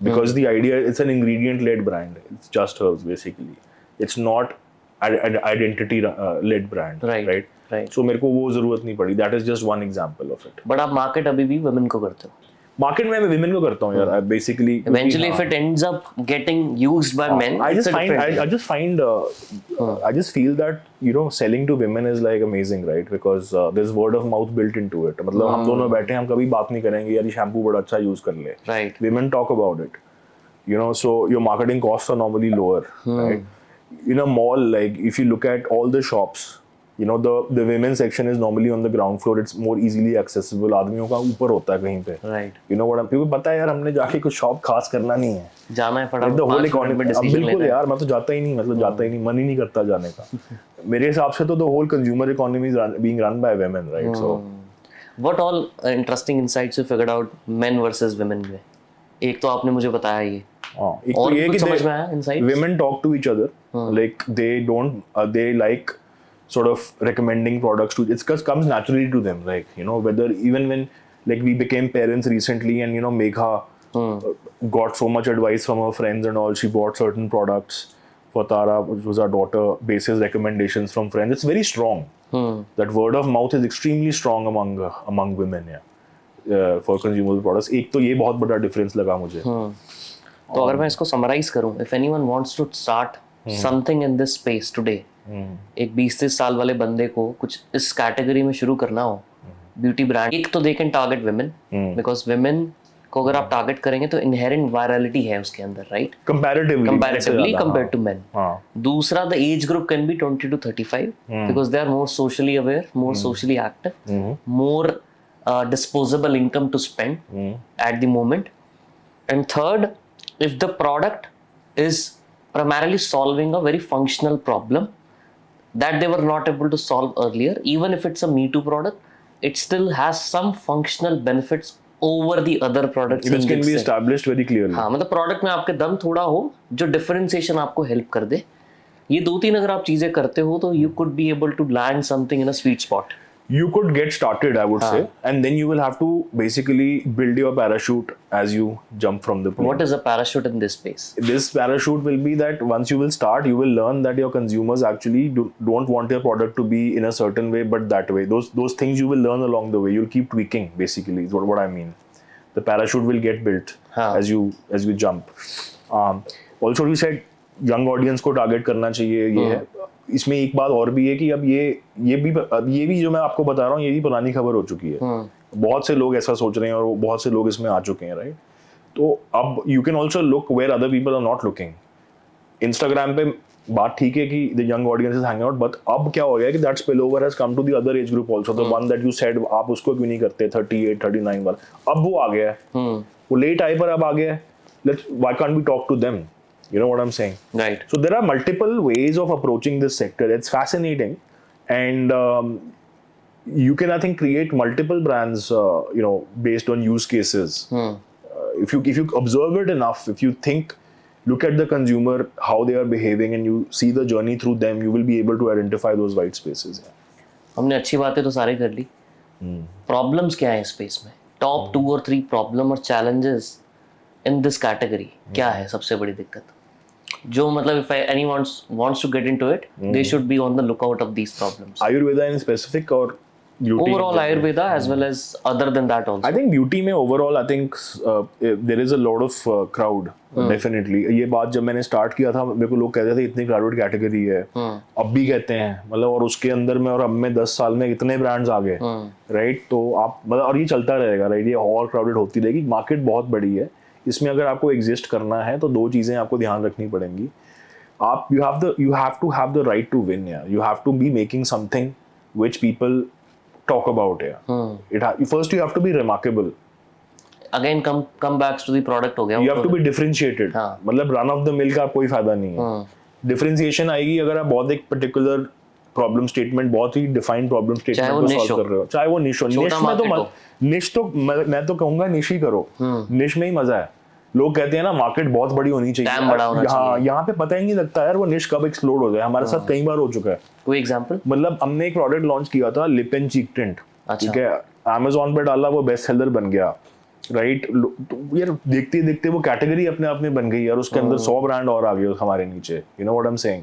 because the idea it's an ingredient led brand, it's just herbs basically, it's not identity led brand, right? So मेरे को वो जरूरत नहीं पड़ी, that is just one example of it. But आप मार्केट अभी भी वुमेन को करते हो? मार्केट में मैं विमेन को करता हूँ यार, basically eventually if it ends up getting used by men, I it's just a find different I just find I just feel that selling to women is like amazing, right? Because there's word of mouth built into it. मतलब हम दोनों बैठे हैं, हम कभी बात नहीं करेंगे यार ये शैम्पू बड़ा अच्छा यूज कर ले, right. Women talk about it, so your marketing costs are normally lower, right? In a mall, like if you look at all the shops, the women's section is normally on the ground floor, it's more easily accessible, आदमियों का ऊपर होता है कहीं पे, right. क्योंकि पता है यार हमने जाके कुछ शॉप खास करना नहीं है, जाना है फटाफट, the whole 5 economy मिनट में decision बिल्कुल लेना है। यार, मैं तो जाता ही नहीं, जाता ही नहीं, मन ही नहीं करता जाने का। मेरे हिसाब से तो the whole consumer economy is being run by women, right? So What all interesting insights you figured out men versus women में? एक तो आपने मुझे बताया ये, एक तो और ये कुछ कि समझ में आया insights? women talk to each other, like they don't they like sort of recommending products to, it comes naturally to them, like whether even when like we became parents recently and Megha got so much advice from her friends and all, she bought certain products for Tara, which was our daughter, basis recommendations from friends. It's very strong. That word of mouth is extremely strong among women, for consumer products. एक तो ये बहुत बड़ा difference लगा मुझे। तो अगर मैं इसको समराइज करूं, if anyone wants to start something in this space today, एक 20-30 साल वाले बंदे को कुछ इस कैटेगरी में शुरू करना हो, ब्यूटी ब्रांड, एक तो they can target women, because women को अगर आप टारगेट करेंगे तो इनहेरेंट वायरलिटी है उसके अंदर, right? Comparatively compared to men. दूसरा, the age group can be 20 to 35 because they are more socially aware, more socially active, more disposable income to spend at the moment. And third, if the product is primarily solving a very functional problem that they were not able to solve earlier, even if it's a Me Too product, it still has some functional benefits over the other products. Which can be established very clearly. हाँ, मतलब product में आपके दम थोड़ा हो जो differentiation आपको help कर दे। ये 2-3 अगर आप चीजें करते हो तो you could be able to land something in a sweet spot. You could get started, I would say, and then you will have to basically build your parachute as you jump from the plane. What is a parachute in this space? This parachute will be that once you will start, you will learn that your consumers actually don't want your product to be in a certain way, but that way. Those things you will learn along the way. You'll keep tweaking, basically, is what I mean. The parachute will get built as you jump. Also, you said young audience को target करना चाहिए, ये है। इसमें एक बात और भी है कि अब ये भी जो मैं आपको बता रहा हूँ, ये भी पुरानी खबर हो चुकी है। बहुत से लोग ऐसा सोच रहे हैं और बहुत से लोग इसमें आ चुके हैं, राइट? तो अब you can also look where other people are not looking. Instagram पे बात ठीक है कि the young audience is hanging out, but अब क्या हो गया कि that spill over has come to the other age group also, the one that you said आप उसको क्यों नहीं करते 38 39 वाला, अब वो आ गया है। वो लेट आई पर अब आ गया है। Let's why can't we talk to them? You know what I'm saying? Right. So there are multiple ways of approaching this sector. It's fascinating, and you can, I think, create multiple brands, based on use cases. If you observe it enough, if you look at the consumer, how they are behaving, and you see the journey through them, you will be able to identify those white spaces. हमने अच्छी बातें तो सारी कर ली। Problems क्या है इस space में? Top 2 or 3 problem और challenges in this category क्या है सबसे बड़ी दिक्कत? जो मतलब if anyone wants to get into it, they should be on the lookout of these problems. Ayurveda in specific or beauty? Overall Ayurveda as well as other than that also. I think beauty में overall I think there is a lot of crowd, definitely. ये बात जब मैंने start किया था मेरे को लोग कहते थे इतनी crowded category है, अब भी कहते हैं, मतलब और उसके अंदर में और अब में 10 साल में इतने brands आ गए, right? तो आप मतलब और ये चलता रहेगा, right? ये और crowded होती रहेगी, market बहुत बड़ी है। इसमें अगर आपको एग्जिस्ट करना है तो 2 चीजें आपको ध्यान रखनी पड़ेंगी। आप you have to have the right to win, yeah. You have to be making something which people talk about, yeah. First you have to be remarkable. Again come back to the product हो गया। You have to be differentiated. मतलब run of the mill का कोई फायदा नहीं है। Differentiation आएगी अगर आप बहुत एक particular प्रॉब्लम स्टेटमेंट, बहुत ही डिफाइंड प्रॉब्लम स्टेटमेंट को सॉल्व कर रहे हो, चाहे वो निश हो। निश में तो निश तो मैं तो कहूंगा निश ही करो, निश में ही मजा है। लोग कहते हैं ना मार्केट बहुत बड़ी होनी चाहिए, यहाँ पे पता ही नहीं लगता यार वो निश कब एक्सप्लोड हो जाए। हमारे साथ कई बार हो चुका है। कोई एग्जांपल? मतलब हमने एक प्रोडक्ट लॉन्च किया था, लिप एंड चीक टिंट, ठीक है, अमेज़न पे डाला, वो बेस्ट सेलर बन गया, राइट। तो यार देखते देखते वो कैटेगरी अपने आप में बन गई यार, उसके अंदर 100 ब्रांड और आ गए हमारे नीचे, you know what I am saying.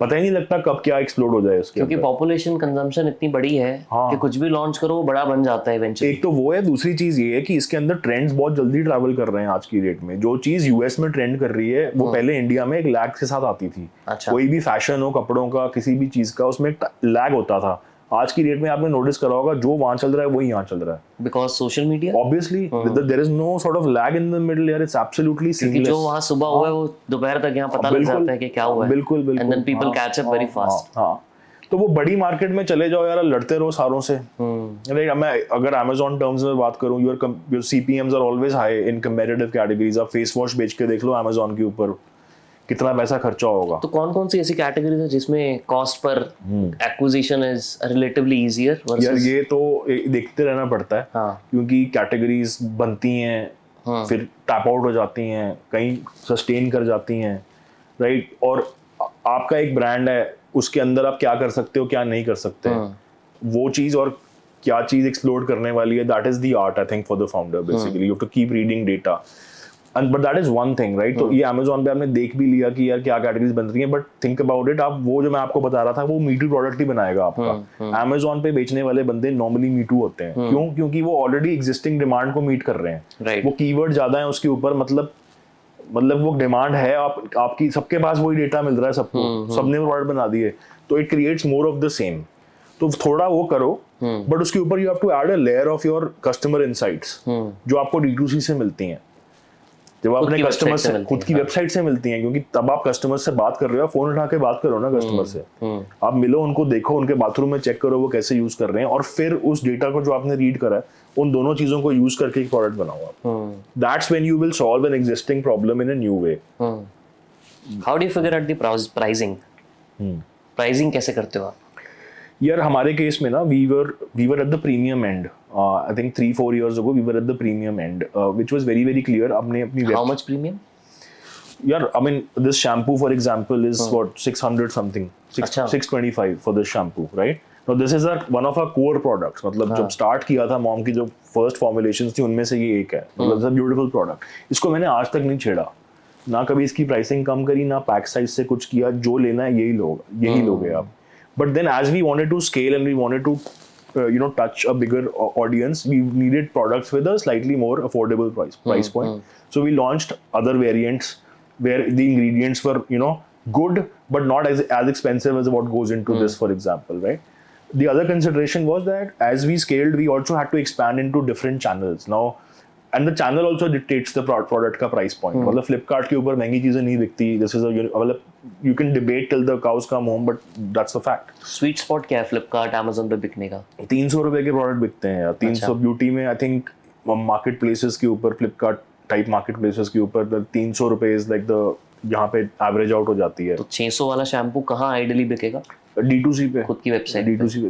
पता ही नहीं लगता कब क्या एक्सप्लोड हो जाए उसके, क्योंकि पॉपुलेशन कंजम्पशन इतनी बड़ी है कि कुछ भी लॉन्च करो वो बड़ा बन जाता है इवेंचुअली। एक तो वो है, दूसरी चीज ये है कि इसके अंदर ट्रेंड्स बहुत जल्दी ट्रैवल कर रहे हैं आज की डेट में। जो चीज यूएस में ट्रेंड कर रही है वो पहले इंडिया में एक लैग के साथ आती थी। अच्छा। कोई भी फैशन हो, कपड़ों का, किसी भी चीज का, उसमें लैग होता था। आज की डेट में आपने नोटिस करा होगा जो वहां चल रहा है वही यहाँ चल रहा है, because social media. Obviously there is no sort of lag in the middle यार, इट्स एब्सोल्युटली सीमलेस। जो वहां सुबह हुआ है वो दोपहर तक यहाँ पता लग जाता है कि क्या हुआ है। बिल्कुल बिल्कुल, and then people catch up very fast. हाँ, तो वो बड़ी मार्केट में चले जाओ यार, लड़ते रहो सारों से। मैं अगर Amazon टर्म्स में बात करूं, your CPMs are always high in comparative categories. आप फेस वॉश बेच के देख लो Amazon के ऊपर कितना पैसा खर्चा होगा। तो कौन कौन सी ऐसी कैटेगरीज है जिसमें cost per acquisition is relatively easier? यार ये तो देखते रहना पड़ता है। हाँ। क्योंकि कैटेगरीज बनती हैं, फिर टैप आउट हो जाती हैं, कहीं सस्टेन कर जाती हैं, राइट। और आपका एक ब्रांड है, उसके अंदर आप क्या कर सकते हो, क्या नहीं कर सकते, वो चीज और क्या चीज एक्सप्लोर करने वाली है, that is the art I think for the founder basically. You have to keep reading data and but that is one thing, right. तो ये Amazon पे आपने देख भी लिया कि यार क्या कैटेगरीज बन रही हैं, बट थिंक अबाउट इट, आप वो जो मैं आपको बता रहा था वो मीटू प्रोडक्ट ही बनाएगा आपका। Amazon पे बेचने वाले बंदे नॉर्मली मीटू होते हैं। क्यों? क्योंकि वो ऑलरेडी एग्जिस्टिंग डिमांड को मीट कर रहे हैं, Right. वो कीवर्ड ज्यादा है उसके ऊपर, मतलब वो डिमांड है, आपकी सबके पास वही डेटा मिल रहा है सबको, सबने प्रोडक्ट बना दिए, तो it creates more of the same. तो थोड़ा वो करो, बट उसके ऊपर you have to add a layer of your customer insights जो आपको D2C से मिलती हैं, जब आप अपने कस्टमर से खुद की वेबसाइट से मिलती हैं। क्योंकि तब आप कस्टमर से बात कर रहे हो, फोन उठा के बात करो ना कस्टमर से, आप मिलो, उनको देखो, उनके बाथरूम में चेक करो वो कैसे यूज कर रहे हैं, और फिर उस डेटा को जो आपने रीड करा है उन दोनों चीजों को यूज करके एक प्रोडक्ट बनाओ आप। That's when you will solve an existing problem in a new way. How do you figure out the pricing? Pricing कैसे करते हो आप? यार हमारे केस में ना we were at the premium end, I think 3-4 years ago we were at the premium end, which was very very clear. अपने अपनी How much premium? यार I mean this shampoo for example is what 600 something, 625 for this shampoo, right? Now this is one of our core products. मतलब जब start किया था mom की जो first formulations थी उनमें से ये एक है, मतलब इट्स अ ब्यूटीफुल प्रोडक्ट। इसको मैंने आज तक नहीं छेड़ा, ना कभी इसकी प्राइसिंग कम करी, ना पैक साइज से कुछ किया, जो लेना है यही लोगे आप। But then as we wanted to scale and we wanted to touch a bigger audience, we needed products with a slightly more affordable price point. So we launched other variants where the ingredients were good but not as expensive as what goes into this, for example, right? The other consideration was that as we scaled, we also had to expand into different channels now, and the channel also dictates the product का price point. मतलब Flipkart के ऊपर महंगी चीजें नहीं बिकती, this is a मतलब you can debate till the cows come home, but that's the fact. Sweet spot क्या है Flipkart, Amazon पे बिकने का? 300 रुपए के प्रोडक्ट बिकते हैं यार। 300 ब्यूटी में आई थिंक मार्केट प्लेसेस के ऊपर, Flipkart टाइप मार्केट प्लेसेस के ऊपर 300 रुपए इज लाइक द यहाँ पे एवरेज आउट हो जाती है। तो 600 वाला शैम्पू कहाँ आइडियली बिकेगा? D2C पे, खुद की वेबसाइट D2C पे।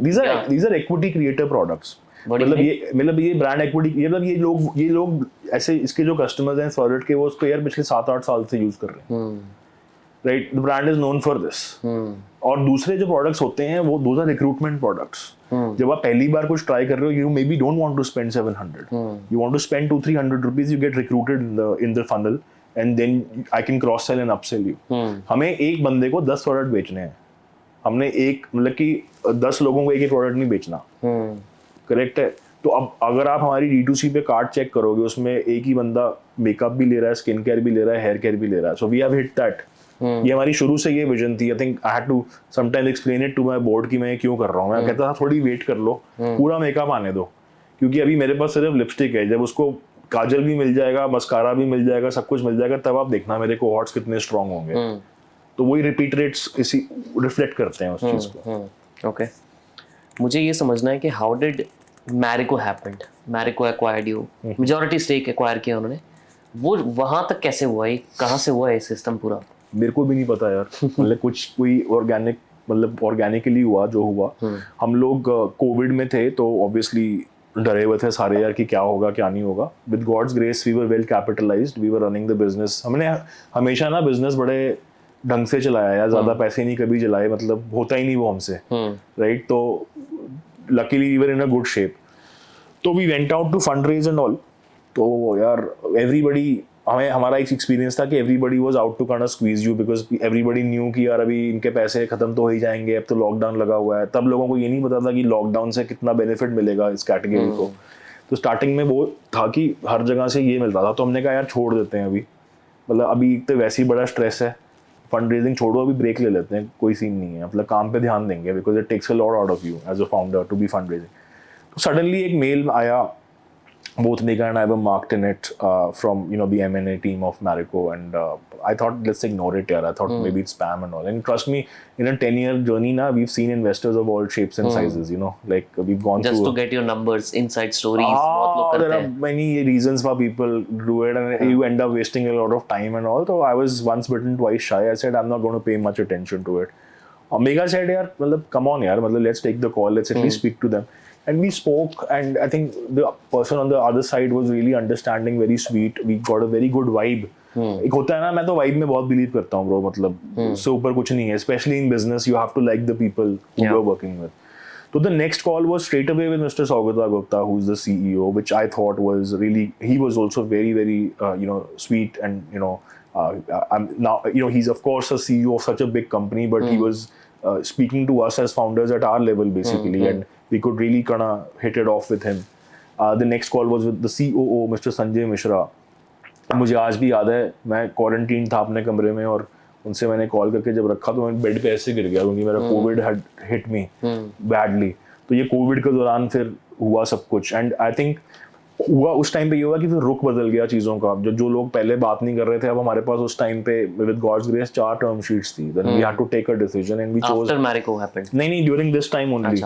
these are equity creator products. मतलब ये ब्रांड एक्विटी, मतलब ये लोग ऐसे, इसके जो कस्टमर्स हैं फॉरवर्ड के, वो उसको यार पिछले 7-8 साल से यूज कर रहे हैं, right. The brand is known for this. और दूसरे जो प्रोडक्ट्स होते हैं वो दोज आर रिक्रूटमेंट प्रोडक्ट्स। जब आप पहली बार कुछ ट्राई कर रहे हो, you may be don't want to spend 700, you want to spend 200-300 rupees, you get recruited in the funnel and then I can cross sell and upsell you. हमें एक बंदे को 10 प्रोडक्ट बेचने हैं, हमने एक मतलब कि 10 लोगों को एक प्रोडक्ट नहीं बेचना, करेक्ट है। तो अब अगर आप हमारी D2C पे कार्ड चेक करोगे, उसमें एक ही बंदा मेकअप भी ले रहा है, स्किन केयर भी ले रहा है, हेयर केयर भी ले रहा है। So we have hit that. ये हमारी शुरू से ये विजन थी। I think I had to sometimes explain it to my board कि मैं क्यों कर रहा हूँ। मैं कहता था थोड़ी वेट कर लो, पूरा मेकअप आने दो, क्योंकि अभी मेरे पास सिर्फ लिपस्टिक है। जब उसको काजल भी मिल जाएगा, मस्कारा भी मिल जाएगा, सब कुछ मिल जाएगा, तब आप देखना मेरे कोहॉर्ट्स कितने स्ट्रांग होंगे। तो वही रिपीट रेट्स इसी रिफ्लेक्ट करते हैं उस चीज को। ओके, मुझे ये समझना है कि how did Marico happened? Marico acquired you, majority stake acquire किया उन्होंने, वो वहां तक कैसे हुआ है, कहाँ से हुआ है सिस्टम पूरा? मेरे को भी नहीं पता यार। मतलब कोई ऑर्गेनिक मतलब ऑर्गेनिकली हुआ जो हुआ। हम लोग कोविड में थे तो ऑब्वियसली डरे हुए थे सारे यार कि क्या होगा क्या नहीं होगा। With God's grace we were well capitalized, we were running the business. हमने हमेशा ना बिजनेस बड़े ढंग से चलाया यार, ज़्यादा पैसे नहीं कभी जलाए, मतलब होता ही नहीं वो हमसे, राइट। तो luckily we were in a good shape. तो we went out to fund raise and all. तो यार एवरीबडी, हमें हमारा एक एक्सपीरियंस था कि everybody was out to kind of squeeze you, because everybody knew कि यार अभी इनके पैसे खत्म तो हो ही जाएंगे, अब तो लॉकडाउन लगा हुआ है। तब लोगों को ये नहीं पता था कि लॉकडाउन से कितना बेनिफिट मिलेगा इस कैटेगरी को। तो स्टार्टिंग में वो था कि हर जगह से ये मिलता था, तो हमने कहा यार छोड़ देते हैं अभी, मतलब अभी तो वैसे ही बड़ा स्ट्रेस है, फंड रेजिंग छोड़ो, अभी ब्रेक ले लेते हैं, कोई सीन नहीं है, मतलब काम पे ध्यान देंगे, because it takes a lot out of you as a founder to be fund raising. तो सडनली एक मेल आया, both Nika and I were marked in it from the M&A team of Marico, and I thought let's ignore it, yeah. I thought maybe it's spam and all. And trust me, in a 10-year journey now, we've seen investors of all shapes and sizes. Like we've gone just through to get your numbers, inside stories. बहुत लोग there करते are हैं. many reasons why people do it, and you end up wasting a lot of time and all. So I was once bitten, twice shy. I said I'm not going to pay much attention to it. Omega said, "यार, मतलब come on, यार, मतलब let's take the call. Let's at least speak to them." And we spoke, and I think the person on the other side was really understanding, very sweet. We got a very good vibe. एक होता है ना, मैं तो vibe में बहुत believe करता हूँ ब्रो, मतलब उससे ऊपर कुछ नहीं है। Especially in business you have to like the people who you are working with. So the next call was straight away with Mr. Saugata Gupta, who's the CEO, which I thought was really, he was also very, very, sweet, and I'm now, he's of course a CEO of such a big company, but he was speaking to us as founders at our level basically, and we could really kind of hit it off with him. The next call was with the COO, Mr. Sanjay Mishra. मुझे आज भी याद है, मैं quarantine था अपने कमरे में, और उनसे मैंने कॉल करके जब रखा तो मैं बेड पे ऐसे गिर गया, क्योंकि मेरा Covid had hit me badly. तो ये कोविड के दौरान फिर हुआ सब कुछ, एंड आई थिंक हुआ उस टाइम पे ये हुआ कि फिर रुख बदल गया चीज़ों का। जो लोग पहले बात नहीं कर रहे थे, अब हमारे पास उस टाइम पे with God's grace 4 term sheets थी। Then we had to take a decision, and we chose After Marico happened. नहीं, ड्यूरिंग दिस टाइम ओनली।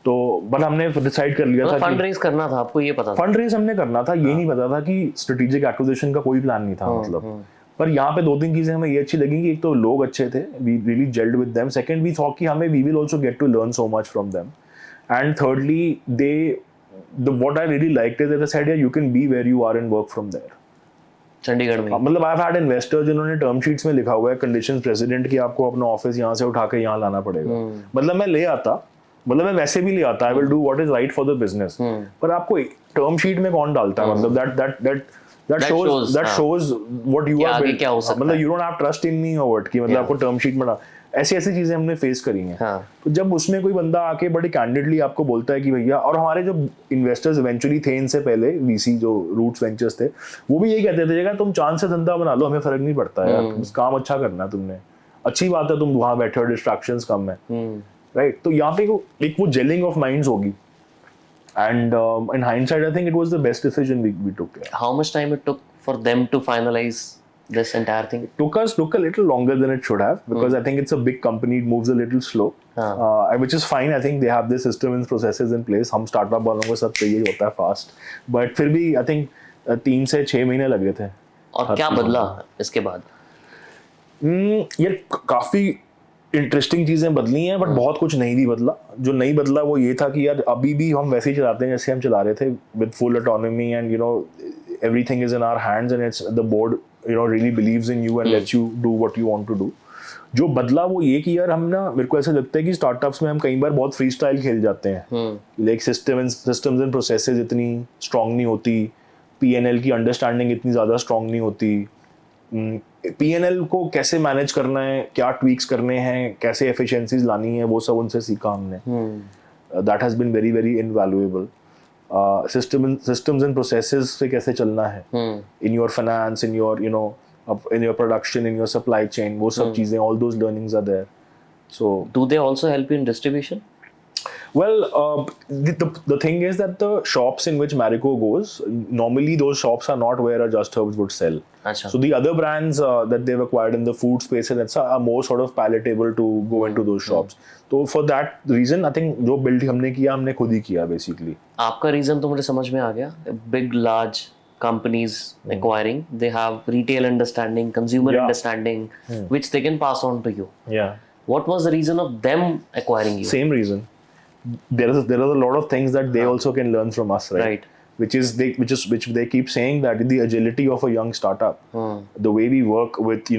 तो बट हमने डिसाइड कर लिया था फंड रेज करना था, आपको ये पता था? फंड रेज हमने करना था, ये नहीं पता था कि स्ट्रेटेजिक एक्विजिशन का कोई प्लान नहीं था, मतलब। पर यहाँ पे 2-3 चीजें हमें ये अच्छी लगी कि एक तो लोग अच्छे थे, we really jelled with them. Second, we thought कि हमें we will also get to learn so much from them. And thirdly, what I really liked is that they said you can be where you are and work from there. Chandigarh में मतलब I have had investors जिन्होंने term sheets में लिखा हुआ है conditions president कि आपको अपना ऑफिस यहाँ से उठा के यहाँ लाना पड़ेगा। मतलब मैं ले आता, मतलब मैं वैसे भी ले आता, I will do what is right for the business. पर आपको टर्म शीट में कौन डालता है? मतलब that shows what you are built. मतलब you don't have trust in me or what, कि मतलब आपको टर्म शीट में ऐसी चीजें हमने फेस करी हैं। तो जब उसमें कोई बंदा आके बड़े कैंडिडली आपको बोलता है कि भैया, और हमारे जो इन्वेस्टर्स इवेंचुअली थे इनसे पहले, वीसी जो रूट्स वेंचर्स थे, वो भी यही कहते थे यार तुम चांद से धंधा बना लो, हमें फर्क नहीं पड़ता यार, बस काम अच्छा करना है तुमने, अच्छी बात है तुम वहां बैठे हो, डिस्ट्रैक्शंस कम है, राइट। तो यहाँ पे एक वो जेलिंग ऑफ माइंड्स होगी। And in hindsight, I think it was the best decision we took. Yeah. How much time it took for them to finalize this entire thing? It took a little longer than it should have, because I think it's a big company, it moves a little slow, which is fine. I think they have their system and processes in place. हम startup वालों को सब चाहिए होता है fast, but फिर भी I think 3 से 6 महीने लगे थे। और क्या बदला इसके बाद? यार काफी इंटरेस्टिंग चीजें बदली हैं, बट बहुत कुछ नहीं भी बदला। जो नहीं बदला वो ये था कि यार अभी भी हम वैसे ही चलाते हैं जैसे हम चला रहे थे, with full autonomy, and everything is in our hands, and it's the board really believes in you and lets you do what you want to do. जो बदला वो ये कि यार हम ना, मेरे को ऐसा लगता है कि स्टार्टअप्स में हम कई बार बहुत फ्री स्टाइल खेल जाते हैं, लाइक सिस्टम्स एंड प्रोसेसेस इतनी स्ट्रांग नहीं होती, P&L की अंडरस्टैंडिंग इतनी ज्यादा स्ट्रांग नहीं होती, P&L को कैसे मैनेज करना है, क्या ट्वीक्स करने हैं, कैसे एफिशिएंसीज लानी है, वो सब उनसे सीखा हमने। That has been very very invaluable. Systems and processes से कैसे चलना है in your finance, in your in your production, in your supply chain, वो सब चीजें, all those learnings are there. So do they also help you in distribution? Well, the thing is that the shops in which Marico goes, normally those shops are not where a Just Herbs would sell. Achha. So the other brands that they've acquired in the food space and that's are more sort of palatable to go into those shops. So for that reason, I think जो build हमने किया, हमने खुद ही किया basically. आपका reason तो मुझे समझ में आ गया। Big large companies acquiring, they have retail understanding, consumer understanding, which they can pass on to you. Yeah. What was the reason of them acquiring you? Same reason. There are a lot of things that they also can learn from us, right? Right. Which they keep saying that the agility of a young startup, the way we work with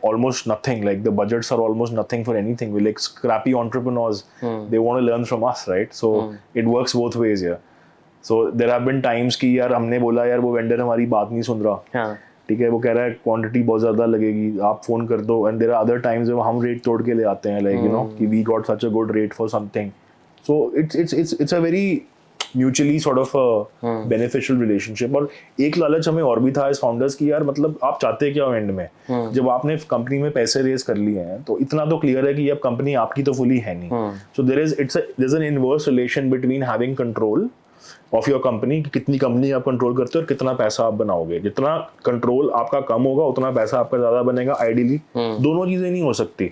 almost nothing, like the budgets are almost nothing for anything. We're like scrappy entrepreneurs. They want to learn from us, right? So it works both ways here. So there have been times कि यार हमने बोला यार वो vendor हमारी बात नहीं सुन रहा, हाँ. ठीक है, वो कह रहा है क्वांटिटी बहुत ज़्यादा लगेगी, आप फ़ोन कर दो, and there are other times जब हम रेट तोड़ के ले आते हैं, लाइक कि we got such a good rate for something. So it's a very mutually sort of beneficial relationship. और एक लालच हमें और भी था एज फाउंडर्स की यार मतलब आप चाहते क्या हो एंड में, जब आपने कंपनी में पैसे रेज कर लिए हैं तो इतना तो क्लियर है कि अब कंपनी आपकी तो फुली है नहीं. So there is an inverse relation between having control of your company, कितनी कंपनी आप कंट्रोल करते हो और कितना पैसा आप बनाओगे. जितना कंट्रोल आपका कम होगा उतना पैसा आपका ज्यादा बनेगा आइडियली. दोनों चीजें नहीं हो सकती,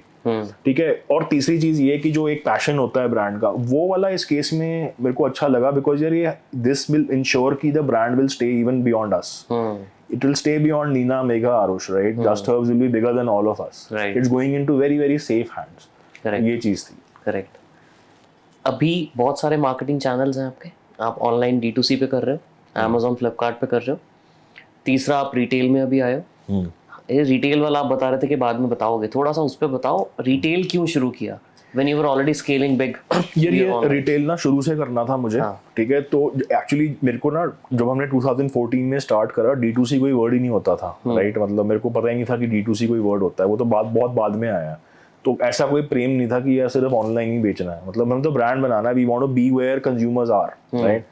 ठीक है. और तीसरी चीज ये कि जो एक पैशन होता है ब्रांड का, वो वाला इस केस में मेरे को अच्छा लगा, बिकॉज यार ये दिस विल इंश्योर कि the brand will stay even beyond us. It will stay beyond Nina, Megha, Arush, right? Just Herbs will be bigger than all of us. Right. It's going into very very safe hands. Correct. ये चीज थी. Correct. अभी बहुत सारे marketing channels हैं आपके. आप online D2C पे कर रहे हो, Amazon, Flipkart पे कर रहे हो. तीसरा आप रिटेल में अभी आए हो. ये रिटेल वाला आप बता रहे थे कि बाद में बताओगे, थोड़ा सा उस पर बताओ. रिटेल क्यों शुरू किया when you were already scaling big? ये रिटेल ना शुरू से करना था मुझे, ठीक है. तो एक्चुअली मेरे को ना जब हमने 2014 में स्टार्ट करा, D2C कोई वर्ड ही नहीं होता था, राइट. मतलब मेरे को पता ही नहीं था कि D2C कोई वर्ड होता है, वो तो बहुत बाद में आया. तो ऐसा कोई प्रेम नहीं था कि यार सिर्फ ऑनलाइन ही बेचना है. मतलब हम तो ब्रांड बनाना है, we want to be where consumers are, right.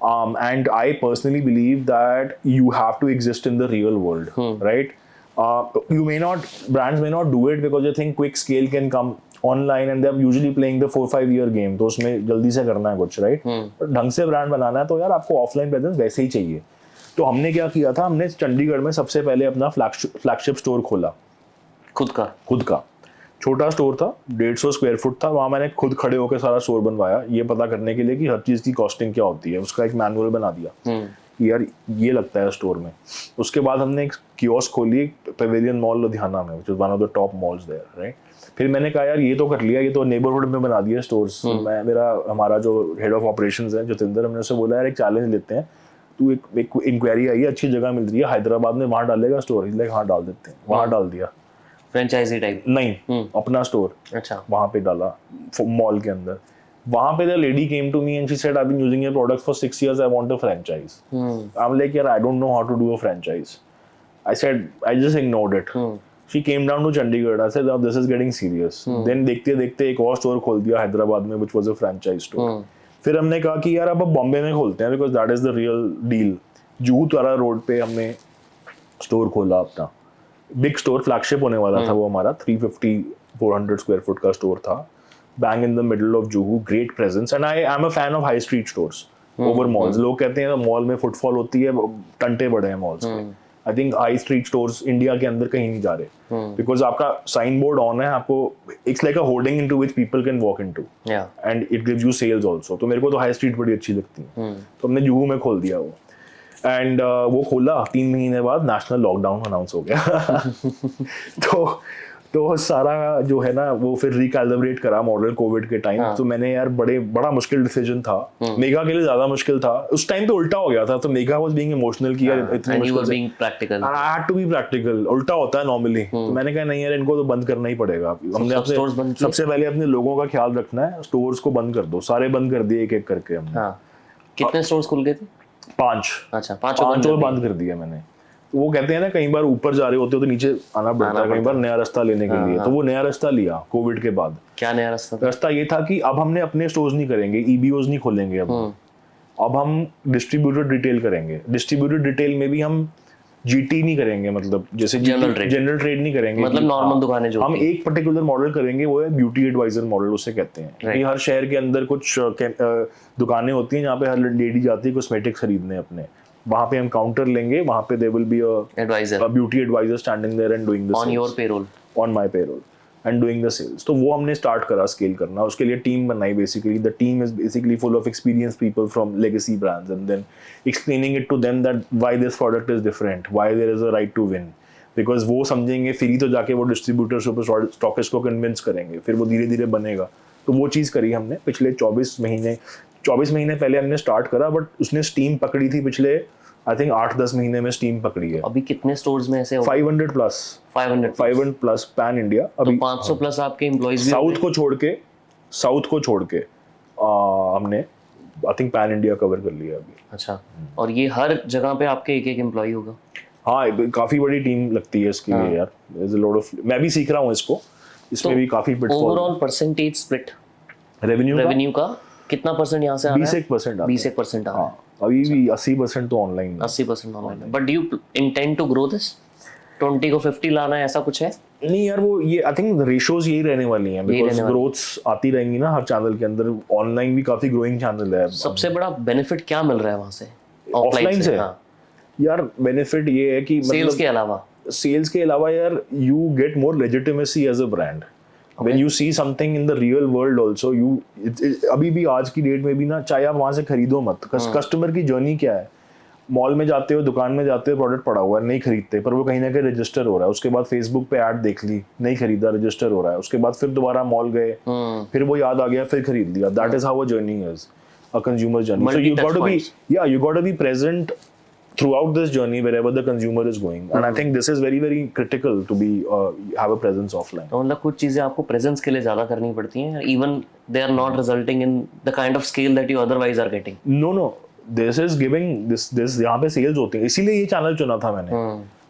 And I personally believe that you have to exist in the real world, right? Brands may not do it because they think quick scale can come online and they're usually playing the 4-5 year game. तो उसमें जल्दी से करना है कुछ, right? पर ढंग से ब्रांड बनाना है तो यार आपको ऑफलाइन प्रेजेंस वैसे ही चाहिए. तो हमने क्या किया था, हमने चंडीगढ़ में सबसे पहले अपना फ्लैगशिप स्टोर खोला. खुद का छोटा स्टोर था, 150 स्क्वायर फुट था. वहाँ मैंने खुद खड़े होकर सारा स्टोर बनवाया, ये पता करने के लिए कि हर चीज़ की कॉस्टिंग क्या होती है. उसका एक मैनुअल बना दिया कि यार ये लगता है स्टोर में. उसके बाद हमने एक कियोस्क खोली पेविलियन मॉल लुधियाना में, which is one of the top malls there, right. फिर मैंने कहा यार ये तो कर लिया, ये तो नेबरहुड में बना दिया स्टोर्स. हमारा जो हेड ऑफ ऑपरेशंस है जतिंदर, हमने उससे बोला यार एक चैलेंज लेते हैं, तू एक इंक्वायरी आई है, अच्छी जगह मिल रही है हैदराबाद में, वहाँ डालेगा स्टोर. लाइक हाँ डाल देते हैं. वहाँ डाल दिया. फ्रेंचाइजी टाइप नहीं, अपना स्टोर. अच्छा. वहाँ पे डाला मॉल के अंदर. वहाँ पे the lady came to me and she said I have been using your products for 6 years, I want a franchise. I am like यार I don't know how to do a franchise. I said I just ignored it. She came down to Chandigarh. I said this is getting serious. Then देखते देखते एक और store खोल दिया हैदराबाद में, which was a franchise store. फिर हमने कहा कि यार अब बॉम्बे में खोलते हैं, because that is the real deal. Juhu Tara road पे हमने स्टोर खोला अपना. बिग स्टोर, फ्लैगशिप होने वाला था वो हमारा. 350-400 स्क्वायर फुट का स्टोर था, bang in the middle of Juhu. Great presence. And I am a fan of high street stores over malls. लोग कहते हैं मॉल में फुटफॉल होती है, टंटे बड़े हैं मॉल्स में. I think high street stores India के अंदर कहीं नहीं जा रहे, बिकॉज आपका साइन बोर्ड ऑन है, आपको it's like a hoarding into which people can walk into, and it gives you sales also. तो मेरे को तो हाई स्ट्रीट बड़ी अच्छी लगती है. तो हमने जुहू में खोल दिया वो. एंड वो खोला, 3 महीने बाद नेशनल लॉकडाउन अनाउंस हो गया. तो सारा जो है ना वो फिर रिकैलिब्रेट करा मॉडल कोविड के टाइम. तो मैंने यार बड़ा मुश्किल डिसीजन था. मेगा के लिए ज्यादा मुश्किल था उस टाइम पे. उल्टा हो गया था. तो मेगा वाज बीइंग इमोशनल कि यार इतनी मुश्किल, practical, I had to be practical. उल्टा होता है नॉर्मली. तो मैंने कहा नहीं यार इनको तो बंद करना ही पड़ेगा. हमने अपने सबसे पहले अपने लोगों का ख्याल रखना है. स्टोर्स को बंद कर दो, सारे बंद कर दिए एक एक करके हमने. कितने स्टोर्स खुल गए थे? 5. अच्छा, 5 बंद कर दिया मैंने. वो कहते हैं ना कई बार ऊपर जा रहे होते हो तो नीचे आना पड़ता है, कई बार नया रास्ता लेने के लिए. तो वो नया रास्ता लिया कोविड के बाद. क्या नया रास्ता? रास्ता ये था कि अब हमने अपने स्टोर्स नहीं करेंगे, ईबीओज नहीं खोलेंगे. अब हम डिस्ट्रीब्यूटेड रिटेल करेंगे. डिस्ट्रीब्यूटेड रिटेल में भी हम जीटी नहीं करेंगे, मतलब जैसे जनरल ट्रेड नहीं करेंगे, मतलब नॉर्मल दुकानें जो हम एक पर्टिकुलर मॉडल करेंगे, वो है ब्यूटी एडवाइजर मॉडल उसे कहते हैं. कि हर शहर के अंदर कुछ दुकानें होती हैं जहाँ पे हर लेडी जाती है कॉस्मेटिक्स खरीदने अपने. वहाँ पे हम काउंटर लेंगे, वहाँ पे there will be a beauty advisor standing there and doing the sales on your payroll, on my payroll and doing the sales. तो वो हमने स्टार्ट करा स्केल करना. उसके लिए टीम बनाई. Basically the team is basically full of experience people from legacy brands, and then explaining it to them that why this product is different, why there is a right to win. Because वो समझेंगे, फिर ही तो जाके वो distributor super stockist को convince करेंगे, फिर वो धीरे धीरे बनेगा। तो वो चीज़ करी हमने पिछले 24 महीने पहले हमने स्टार्ट करा, बट उसने स्टीम पकड़ी थी पिछले आई थिंक 8-10 महीने में स्टीम पकड़ी है। अभी कितने स्टोर्स में ऐसे हो? 500 प्लस 500 प्लस पैन इंडिया। तो अभी 500 प्लस आपके एम्प्लॉइज भी साउथ को छोड़ के हमने I think pan India cover कर लिया अभी। अच्छा, और ये हर जगह पे आपके एक एक एम्प्लॉय होगा? हाँ, काफी बड़ी टीम लगती है इसके लिए यार। There's a lot of, मैं भी सीख रहा हूँ इसमें भी काफी ओवरऑल परसेंटेज स्प्लिट रेवेन्यू का कितना परसेंट यहाँ से आ रहा है? 20% 20% आ रहा है। अभी भी 80% तो ऑनलाइन है। 80% ऑनलाइन है। But do you intend to grow this? 20 को 50 लाना है, ऐसा कुछ है? नहीं यार, वो ये आई थिंक रेशियोज यही रहने वाली हैं, बिकॉज ग्रोथ्स आती रहेंगी ना हर चैनल के अंदर। ऑनलाइन भी काफी ग्रोइंग चैनल है। सबसे बड़ा बेनिफिट क्या मिल रहा है वहां से ऑफलाइन से? हाँ। यार बेनिफिट ये है कि सेल्स के अलावा यार you get more legitimacy as a brand when you see something in the real world also. अभी भी आज की डेट में भी ना, चाहे आप वहां से खरीदो मत, कस्टमर की जर्नी क्या है, मॉल में जाते हो, दुकान में जाते हो, प्रोडक्ट पड़ा हुआ है, नहीं खरीदते, पर वो कहीं ना कहीं रजिस्टर हो रहा है। उसके बाद फेसबुक पे ऐड देख ली, नहीं खरीदा, रजिस्टर हो रहा है। उसके बाद फिर दोबारा मॉल गए, फिर वो याद आ गया, फिर खरीद लिया। That is how a journey is, a consumer journey. So you got to be present throughout this journey wherever the consumer is going, and I think this is very very critical to be have a presence offline. तो मतलब कुछ चीजें आपको presence के लिए ज्यादा करनी पड़ती हैं, even they are not resulting in the kind of scale that you otherwise are getting. No, this is giving this यहाँ पे sales होती है, इसीलिए ये चैनल चुना था मैंने।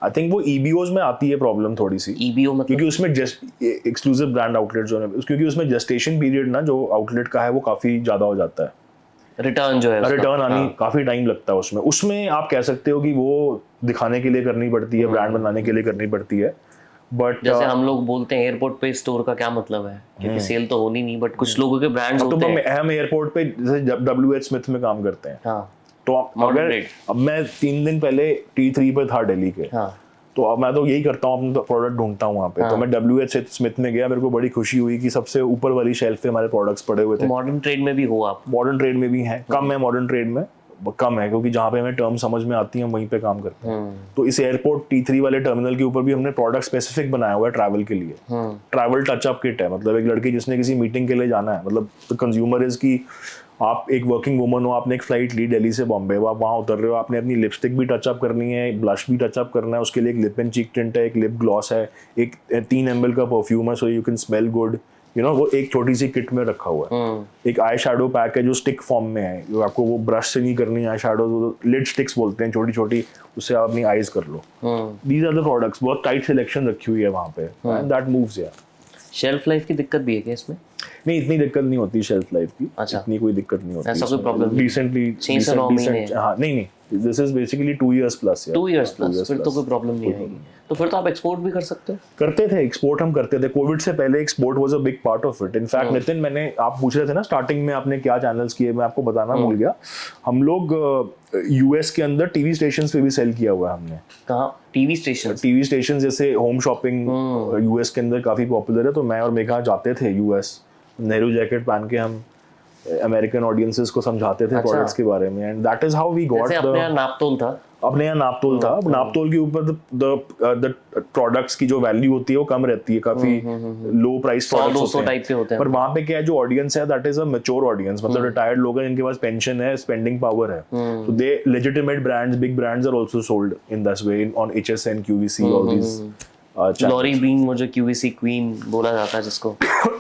आई थिंक वो EBOs में आती है प्रॉब्लम थोड़ी सी। EBO मतलब? क्योंकि उसमें एक्सक्लूसिव ब्रांड आउटलेट जो है, क्योंकि उसमें जेस्टेशन पीरियड ना जो आउटलेट का है वो काफी ज्यादा हो जाता है। रिटर्न जो है, रिटर्न आने काफी टाइम लगता है उसमें आप कह सकते हो कि वो दिखाने के लिए करनी पड़ती है, ब्रांड बनाने के लिए करनी पड़ती है। बट जैसे हम लोग बोलते हैं एयरपोर्ट पे स्टोर का क्या मतलब है, क्योंकि सेल तो होनी नहीं, बट कुछ लोगों के ब्रांड्स होते हैं। तो हम एयरपोर्ट पे जैसे WH स्मिथ में काम करते हैं। हाँ। तो अगर अब मैं 3 दिन पहले T3 पे था दिल्ली के, हाँ। तो अब मैं तो यही करता हूँ, अपना प्रोडक्ट ढूंढता हूँ वहाँ पे। तो मैं WH स्मिथ में गया, मेरे को बड़ी खुशी हुई कि सबसे ऊपर वाली शेल्फ पे हमारे प्रोडक्ट्स पड़े हुए थे। मॉडर्न ट्रेड में भी हो आप? मॉडर्न ट्रेड में भी हैं, कम है मॉडर्न ट्रेड में, कम है, क्योंकि जहाँ पे हमें टर्म समझ में आती है वहीं पे काम करते हैं। तो इस एयरपोर्ट T3 वाले टर्मिनल के ऊपर भी हमने प्रोडक्ट स्पेसिफिक बनाया हुआ है ट्रैवल के लिए। ट्रैवल टचअप किट है, मतलब एक लड़की जिसने किसी मीटिंग के लिए जाना है, मतलब कंज्यूमर इज की आप एक वर्किंग वुमन हो, आपने एक फ्लाइट ली दिल्ली से बॉम्बे, आप वहाँ उतर रहे हो, आपने अपनी लिपस्टिक भी टचअप करनी है, ब्लश भी टचअप करना है, उसके लिए एक लिप एंड चीक टिंट है, एक लिप ग्लॉस है, एक 3 ml का परफ्यूम है, so you can smell good, you know, वो एक छोटी सी किट में रखा हुआ है। एक आई शैडो पैक है जो स्टिक फॉर्म में है, जो आपको वो ब्रश से नहीं करनी आई शैडो, लिड स्टिक्स बोलते हैं, छोटी छोटी, उससे आप अपनी आईज कर लो। दीज आर द प्रोडक्ट्स, बहुत टाइट सिलेक्शन रखी हुई है वहाँ पे, एंड दैट मूव्स यार। शेल्फ लाइफ की दिक्कत भी है क्या इसमें? नहीं, इतनी दिक्कत नहीं होती शेल्फ लाइफ की। अच्छा। इतनी कोई दिक्कत नहीं होती, ऐसा कोई प्रॉब्लम रिसेंटली 6 से 9 महीने? हाँ, नहीं, this is basically 2 years plus. 2 years plus, फिर तो कोई प्रॉब्लम नहीं आएगी। तो फिर तो आप एक्सपोर्ट भी कर सकते हो? करते थे एक्सपोर्ट, हम करते थे। कोविड से पहले export was a big part of it. In fact Nitin, मैंने, आप पूछ रहे थे ना स्टार्टिंग में आपने क्या चैनल्स किए, मैं आपको बताना भूल गया। हम लोग US के अंदर टीवी स्टेशंस पे भी सेल किया हुआ है हमने। कहाँ? टीवी स्टेशन जैसे होम शॉपिंग US के अंदर काफी पॉपुलर है, तो मैं और मेघा जाते थे US, नेहरू जैकेट पहन के हम अमेरिकन ऑडियंसेस को समझाते थे प्रोडक्ट्स के बारे में, and that is how we got. अपने यहाँ नापतोल था? अपने यहाँ नापतोल था। नापतोल के ऊपर द प्रोडक्ट्स की जो वैल्यू होती है वो कम रहती है, काफी लो प्राइस प्रोडक्ट्स होते हैं। पर वहाँ पे क्या है, जो ऑडियंस है that is a mature audience, मतलब रिटायर्ड लोग हैं, इनके पास पेंशन है, स्पेंडिंग पावर है, तो they legitimate brands, big brands are also sold in this way on HSN, QVC, all these. Lori being वो जो QVC क्वीन बोला जाता है जिसको।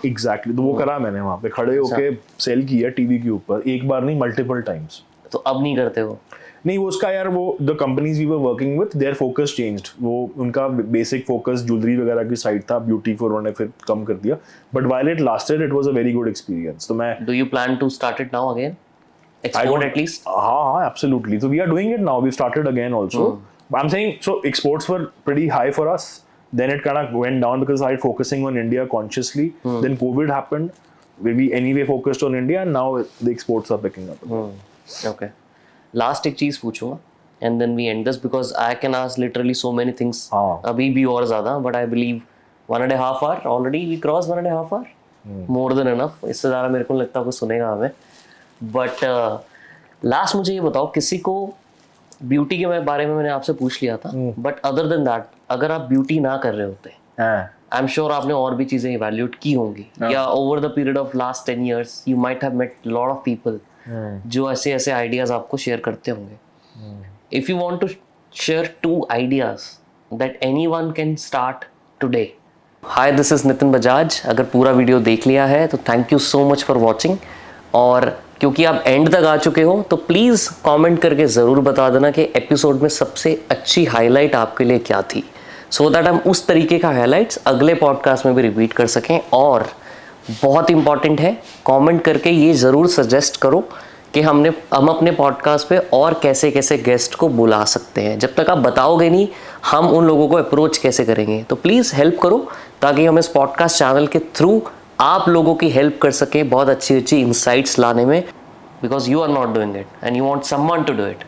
एग्जैक्टली, तो वो करा मैंने वहाँ पे खड़े होके सेल किया टीवी के ऊपर, एक बार नहीं, मल्टीपल टाइम्स। तो अब नहीं करते हो? नहीं, वो उसका यार, वो the companies we were working with, their focus changed. वो उनका बेसिक फोकस ज्वेलरी वगैरह की साइड था, ब्यूटी को उन्होंने फिर कम कर दिया, but while it lasted it was a very good experience. तो मैं, do you plan to start it now again, export at least? हाँ, absolutely. So we are doing it now, we started again also. But I'm saying, so exports were pretty high for us, then it kind of went down because I started focusing on India consciously. Then COVID happened, we anyway focused on India, and now the exports are picking up. Okay. Last एक चीज पूछूंगा and then we end this, because I can ask literally so many things अभी भी और ज्यादा, but I believe 1.5 hour already we cross 1.5 hour, more than enough. इससे ज्यादा मेरे को नहीं लगता कोई सुनेगा हमें। बट लास्ट मुझे ये बताओ, किसी को ब्यूटी के बारे में मैंने आपसे पूछ लिया था, बट अदर देन दैट अगर आप ब्यूटी ना कर रहे होते, आई एम श्योर आपने और भी चीजें इवैल्यूएट की होंगी, या over the period of last 10 years you might have met lot of people जो ऐसे ऐसे आइडियाज आपको शेयर करते होंगे. If you want to share 2 ideas that anyone can start today. Hi, this is Nitin Bajaj. अगर पूरा वीडियो देख लिया है तो thank you so much for watching. और क्योंकि आप एंड तक आ चुके हो तो प्लीज़ कमेंट करके ज़रूर बता देना कि एपिसोड में सबसे अच्छी हाईलाइट आपके लिए क्या थी, सो दैट हम उस तरीके का हाईलाइट्स अगले पॉडकास्ट में भी रिपीट कर सकें. और बहुत इंपॉर्टेंट है, कमेंट करके ये ज़रूर सजेस्ट करो कि हम अपने पॉडकास्ट पे और कैसे कैसे गेस्ट को बुला सकते हैं. जब तक आप बताओगे नहीं हम उन लोगों को अप्रोच कैसे करेंगे. तो प्लीज़ हेल्प करो ताकि हम इस पॉडकास्ट चैनल के थ्रू आप लोगों की हेल्प कर सकें बहुत अच्छी अच्छी इंसाइट्स लाने में, because you are not doing it and you want someone to do it.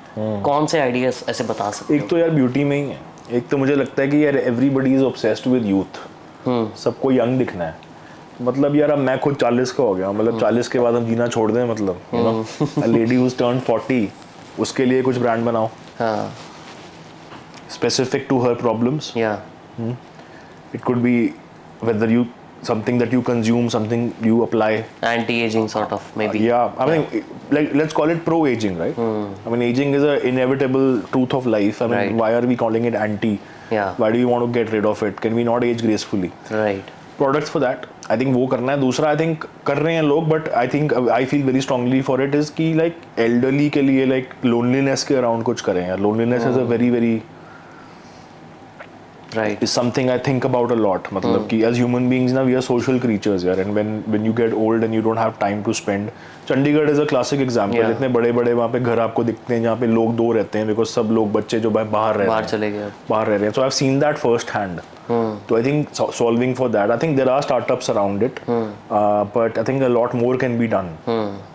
कौन से आइडियाज ऐसे बता सकते एक तो यार ब्यूटी में ही है. एक तो मुझे लगता है कि यार everybody is obsessed with youth. सबको यंग दिखना है. मतलब यार अब मैं खुद 40 का हो गया, मतलब 40 के बाद हम जीना छोड़ दें, मतलब you know, a lady whose turned 40 उसके लिए कुछ ब्रांड बनाओ specific to her problems. It could be whether you something that you consume, something you apply. Anti-aging sort of maybe. I mean, like let's call it pro-aging, right? I mean, aging is an inevitable truth of life. I mean, Right. why are we calling it anti? Why do you want to get rid of it? Can we not age gracefully? Right. Products for that. I think वो करना है. दूसरा I think कर रहे हैं लोग, but I think I feel very strongly for it is कि like elderly के लिए like loneliness के around कुछ करें यार. Loneliness is a very very Right. is something I think about a lot. मतलब कि as human beings ना we are social creatures यार, and when you get old and you don't have time to spend. Chandigarh is a classic example. इतने बड़े बड़े वहाँ पे घर आपको दिखते हैं जहाँ पे लोग दो रहते हैं, because सब लोग बच्चे जो बाहर रह रहे हैं, चले गए, बाहर रह रहे हैं. So I've seen that first hand. So I think solving for that, I think there are startups around it, but I think a lot more can be done.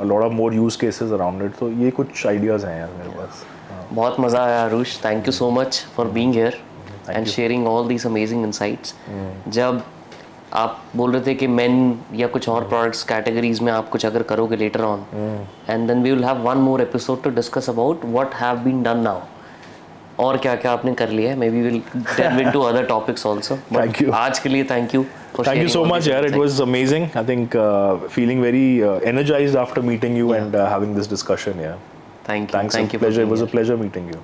A lot of more use cases around it. तो ये कुछ ideas हैं यार मेरे पास. बहुत मज़ा आया Aarush. Thank you so much for being here and sharing all these amazing insights. जब आप बोल रहे थे कि मेन या कुछ और प्रोडक्ट्स कैटेगरीज में आप कुछ अगर करोगे later on, and then we will have one more episode to discuss about what have been done now, और क्या क्या आपने कर लिया है. May be will delve into other topics also. Thank you. आज के लिए thank you. Thank you so much, yaar. It was amazing. I think feeling very energized after meeting you and having this discussion. Yeah. Thank you. Thanks. Thank you. Pleasure. It was a pleasure meeting you.